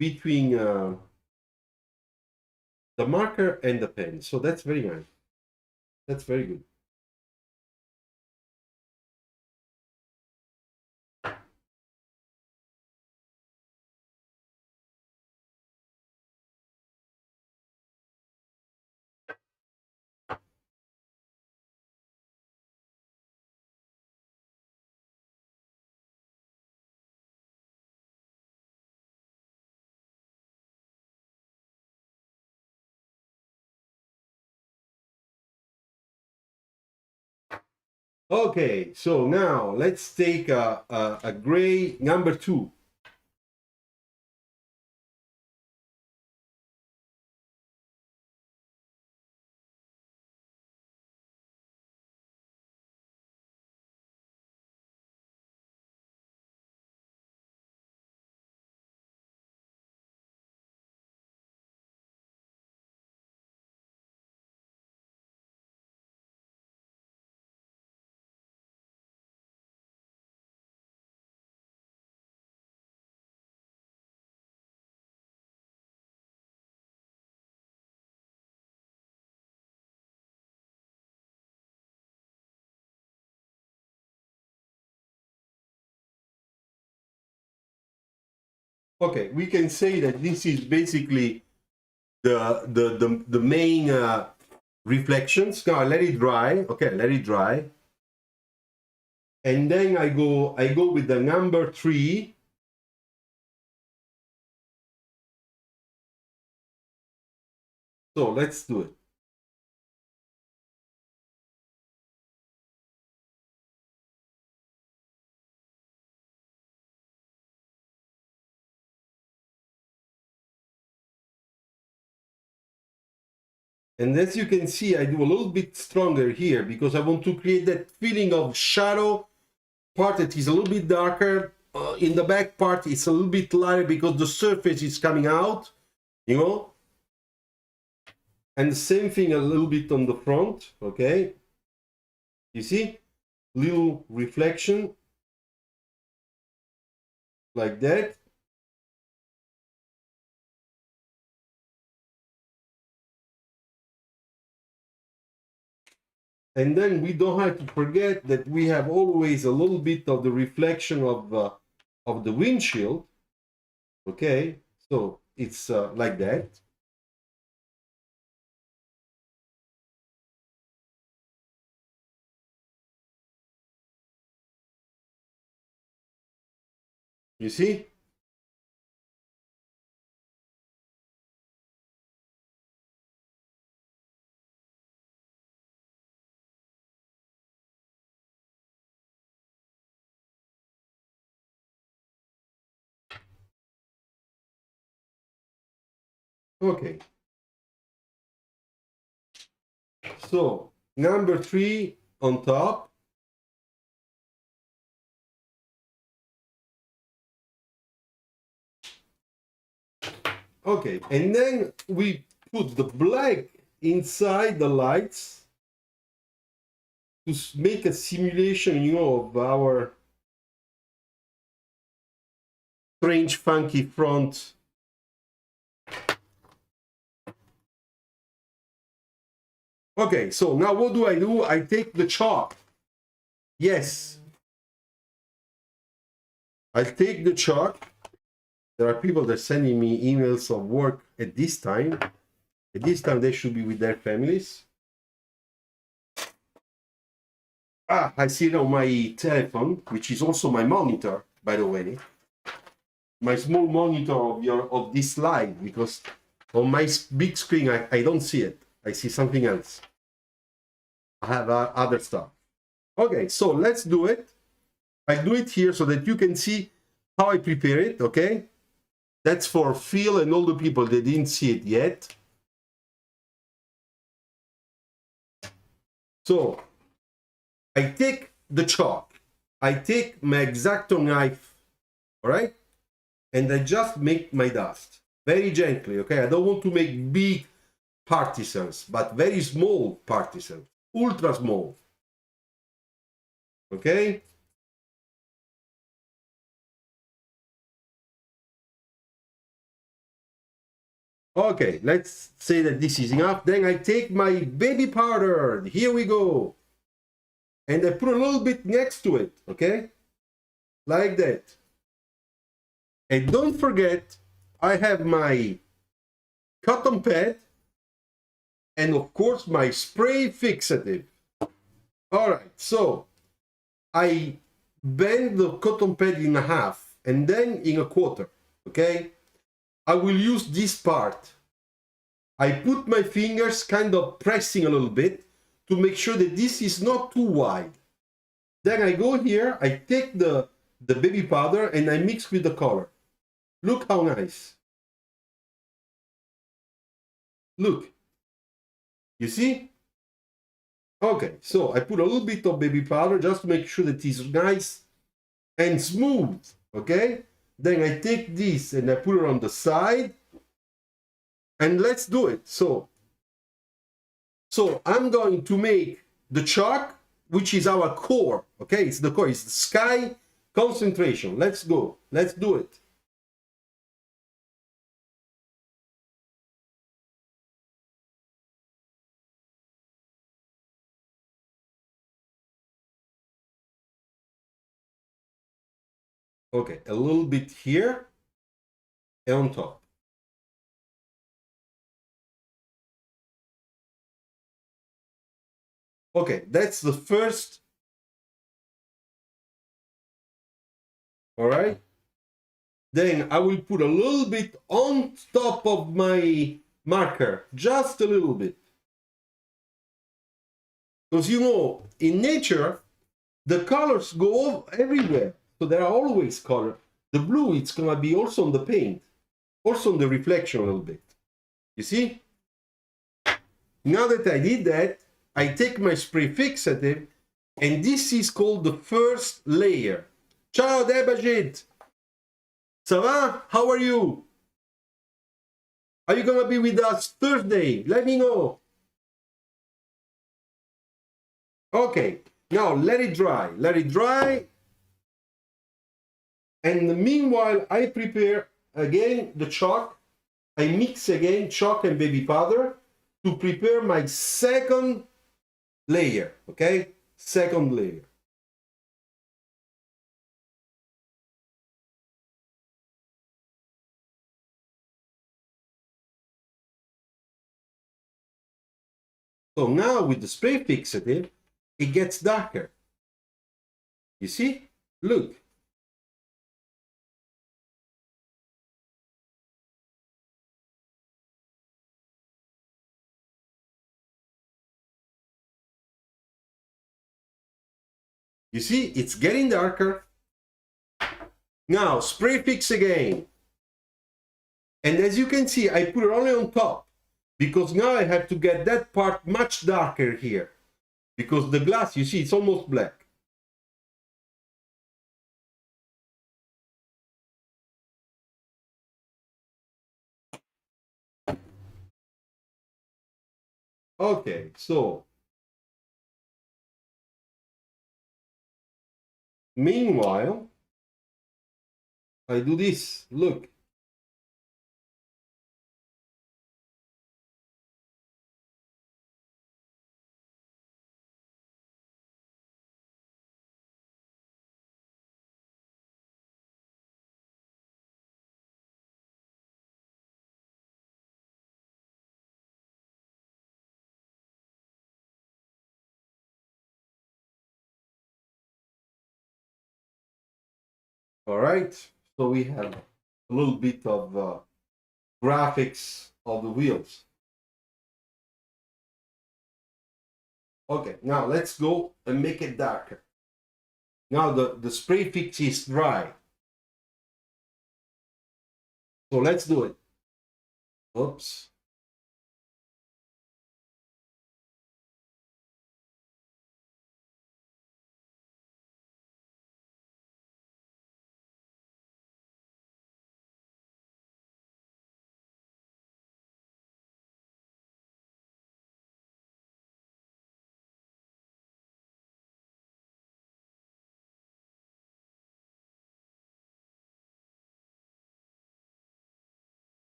between the marker and the pen. So that's very nice. That's very good. Okay, so now let's take a gray number 2. Okay, we can say that this is basically the main reflections. Now I let it dry. Okay, let it dry. And then I go with the number 3. So let's do it. And as you can see, I do a little bit stronger here because I want to create that feeling of shadow part that is a little bit darker. In the back part, it's a little bit lighter because the surface is coming out, you know. And the same thing a little bit on the front, okay? You see? Little reflection like that. And then we don't have to forget that we have always a little bit of the reflection of the windshield. Okay, so it's like that. You see? Okay. So number 3 on top. Okay, and then we put the black inside the lights to make a simulation, you know, of our strange, funky front. Okay, so now what do? I take the chalk. Yes. I take the chalk. There are people that are sending me emails of work at this time. At this time, they should be with their families. Ah, I see it on my telephone, which is also my monitor, by the way. My small monitor of this slide, because on my big screen, I don't see it. I see something else. I have other stuff. Okay, so let's do it. I do it here so that you can see how I prepare it, okay? That's for Phil and all the people that didn't see it yet. So I take the chalk, I take my X-Acto knife, all right? And I just make my dust very gently, okay? I don't want to make big particles, but very small particles, ultra small, okay? Okay, let's say that this is enough. Then I take my baby powder. Here we go. And I put a little bit next to it, okay? Like that. And don't forget, I have my cotton pad and of course my spray fixative. All right, so I bend the cotton pad in half and then in a quarter, okay? I will use this part. I put my fingers kind of pressing a little bit to make sure that this is not too wide. Then I go here, I take the baby powder and I mix with the color. Look how nice. Look. You see? Okay, so I put a little bit of baby powder just to make sure that it's nice and smooth. Okay? Then I take this and I put it on the side. And let's do it. So I'm going to make the chalk, which is our core. Okay, it's the core, it's the sky concentration. Let's go. Let's do it. Okay, a little bit here and on top. Okay, that's the first. All right. Then I will put a little bit on top of my marker, just a little bit. Because you know, in nature, the colors go everywhere. So there are always colors. The blue, it's going to be also on the paint, also on the reflection a little bit. You see? Now that I did that, I take my spray fixative, and this is called the first layer. Ciao, Debajit! Ça va? How are you? Are you going to be with us Thursday? Let me know. Okay, now let it dry. Let it dry. And meanwhile, I prepare again the chalk. I mix again chalk and baby powder to prepare my second layer. Okay, second layer. So now with the spray fixative, it gets darker. You see? Look. You see? It's getting darker. Now, spray fix again. And as you can see, I put it only on top because now I have to get that part much darker here. Because the glass, you see, it's almost black. Okay, so meanwhile, I do this. Look. All right, so we have a little bit of graphics of the wheels. Okay, now let's go and make it darker. Now the spray fix is dry. So let's do it. Oops.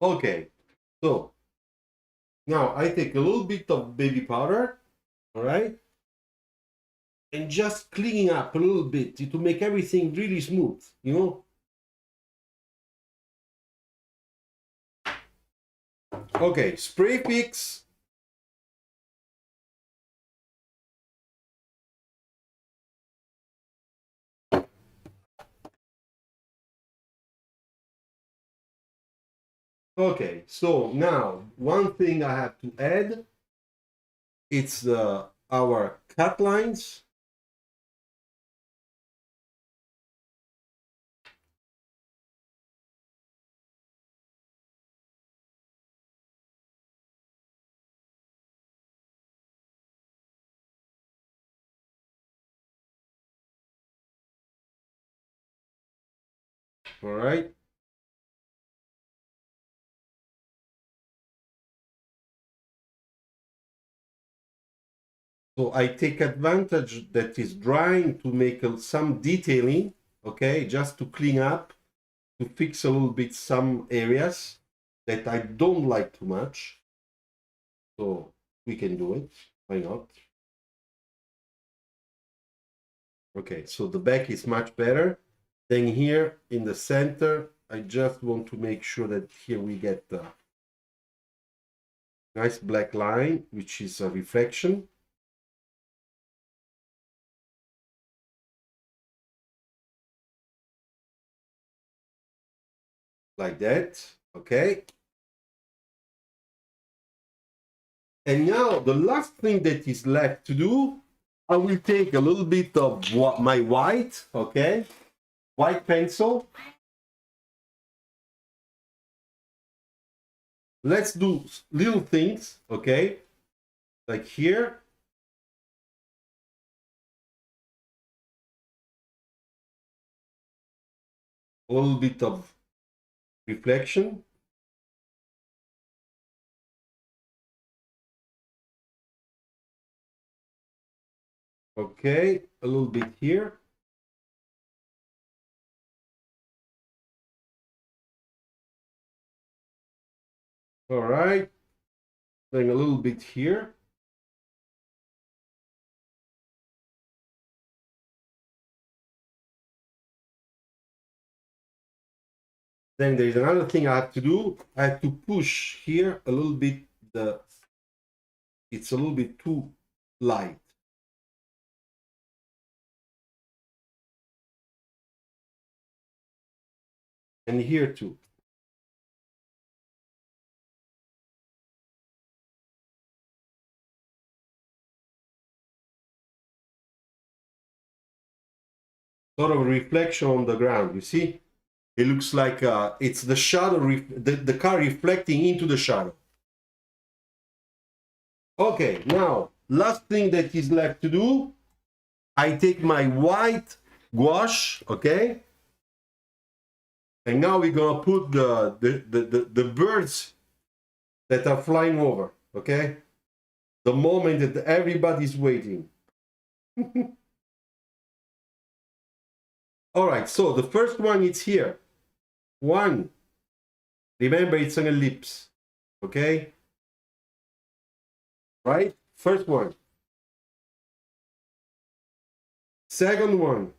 Okay, so now I take a little bit of baby powder, all right, and just cleaning up a little bit to make everything really smooth, you know. Okay, spray fix. Okay, so now one thing I have to add, it's our cut lines. All right. So I take advantage that is drying to make some detailing, okay, just to clean up, to fix a little bit some areas that I don't like too much. So we can do it, why not? Okay, so the back is much better. Then here in the center, I just want to make sure that here we get the nice black line, which is a reflection. Like that, okay? And now the last thing that is left to do, I will take a little bit of my white, okay? White pencil. Let's do little things, okay? Like here. A little bit of reflection. Okay, a little bit here. All right, then a little bit here. Then there's another thing I have to do. I have to push here a little bit. It's a little bit too light. And here too. Sort of reflection on the ground, you see? It looks like it's the shadow, the car reflecting into the shadow. Okay, now, last thing that is left to do, I take my white gouache, okay? And now we're gonna put the birds that are flying over, okay? The moment that everybody's waiting. All right, so the first one is here. One, remember it's an ellipse, okay? Right? First one. Second one.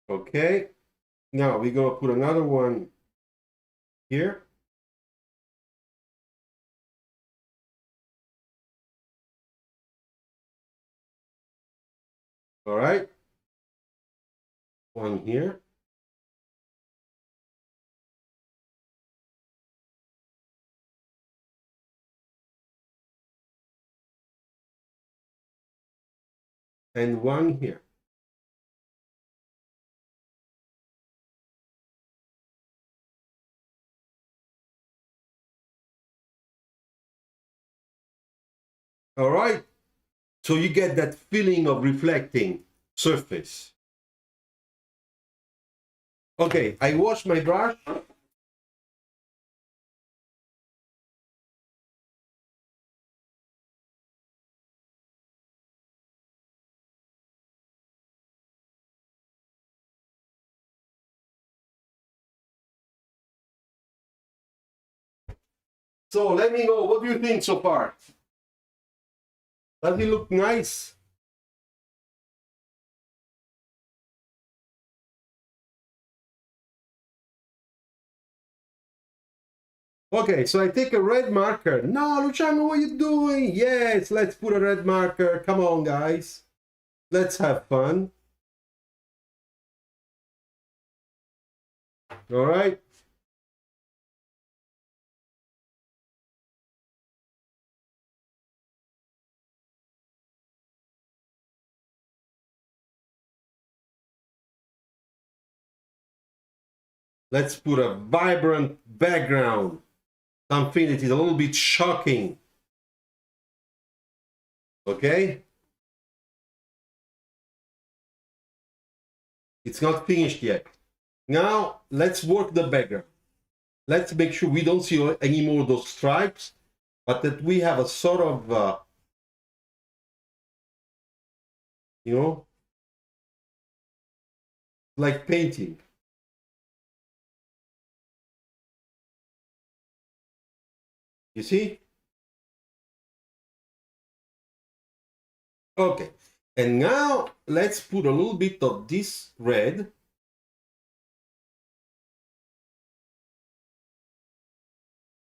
Okay. Now we're gonna put another one here. All right. One here. And one here. All right. So you get that feeling of reflecting surface. Okay, I wash my brush. So let me know, what do you think so far? Does it look nice? Okay, so I take a red marker. No, Luciano, what are you doing? Yes, let's put a red marker. Come on, guys. Let's have fun. All right. Let's put a vibrant background. Something that is a little bit shocking. Okay? It's not finished yet. Now, let's work the background. Let's make sure we don't see any more of those stripes, but that we have a sort of, you know, like painting. You see? Okay. And now let's put a little bit of this red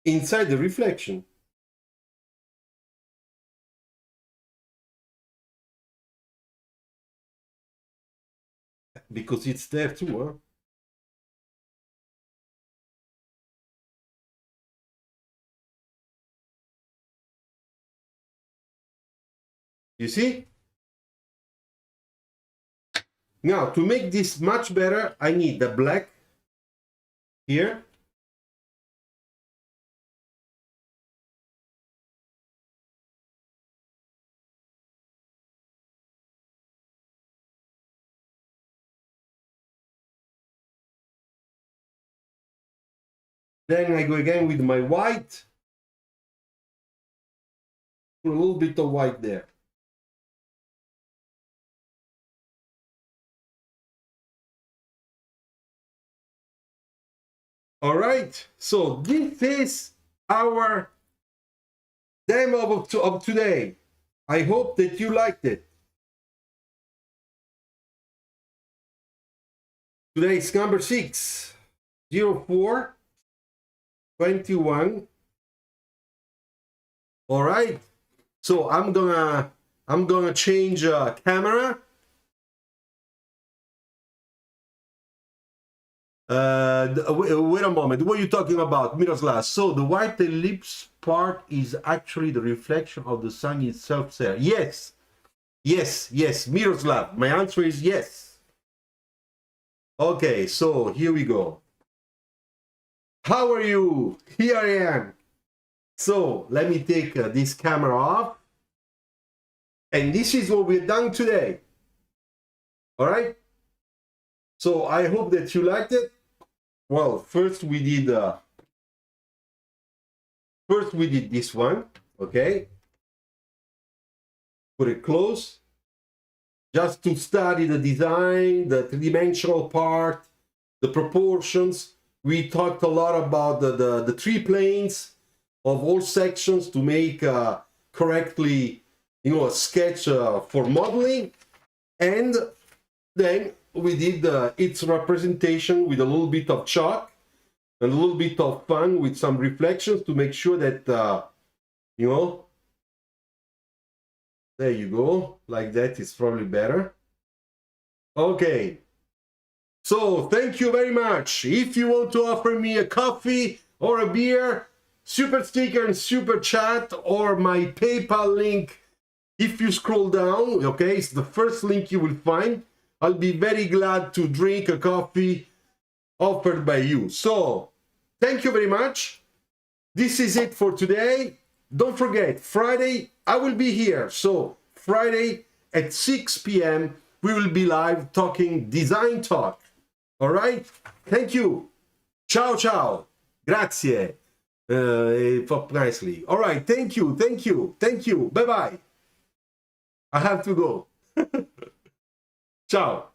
inside the reflection. Because it's there too, huh? You see? Now, to make this much better, I need the black here. Then I go again with my white. Put a little bit of white there. All right, so this is our demo of today. I hope that you liked it. Today is number 6, 04 21. All right, so I'm gonna change camera. Wait a moment, what are you talking about, Miroslav? So the white ellipse part is actually the reflection of the sun itself there. Yes, yes, yes, Miroslav, my answer is yes. Okay, so here we go. How are you? Here I am. So let me take this camera off. And this is what we've done today. All right? So I hope that you liked it. Well, first we did this one, okay? Put it close, just to study the design, the three-dimensional part, the proportions. We talked a lot about the three planes of all sections to make correctly, you know, a sketch for modeling. And then we did its representation with a little bit of chalk and a little bit of fun with some reflections to make sure that, you know, there you go, like that is probably better. Okay, so thank you very much. If you want to offer me a coffee or a beer, super sticker and super chat, or my PayPal link, if you scroll down, okay, it's the first link you will find. I'll be very glad to drink a coffee offered by you. So, thank you very much. This is it for today. Don't forget, Friday, I will be here. So, Friday at 6 p.m., we will be live talking design talk. All right? Thank you. Ciao, ciao. Grazie. Nicely. All right. Thank you. Thank you. Thank you. Bye-bye. I have to go. Ciao.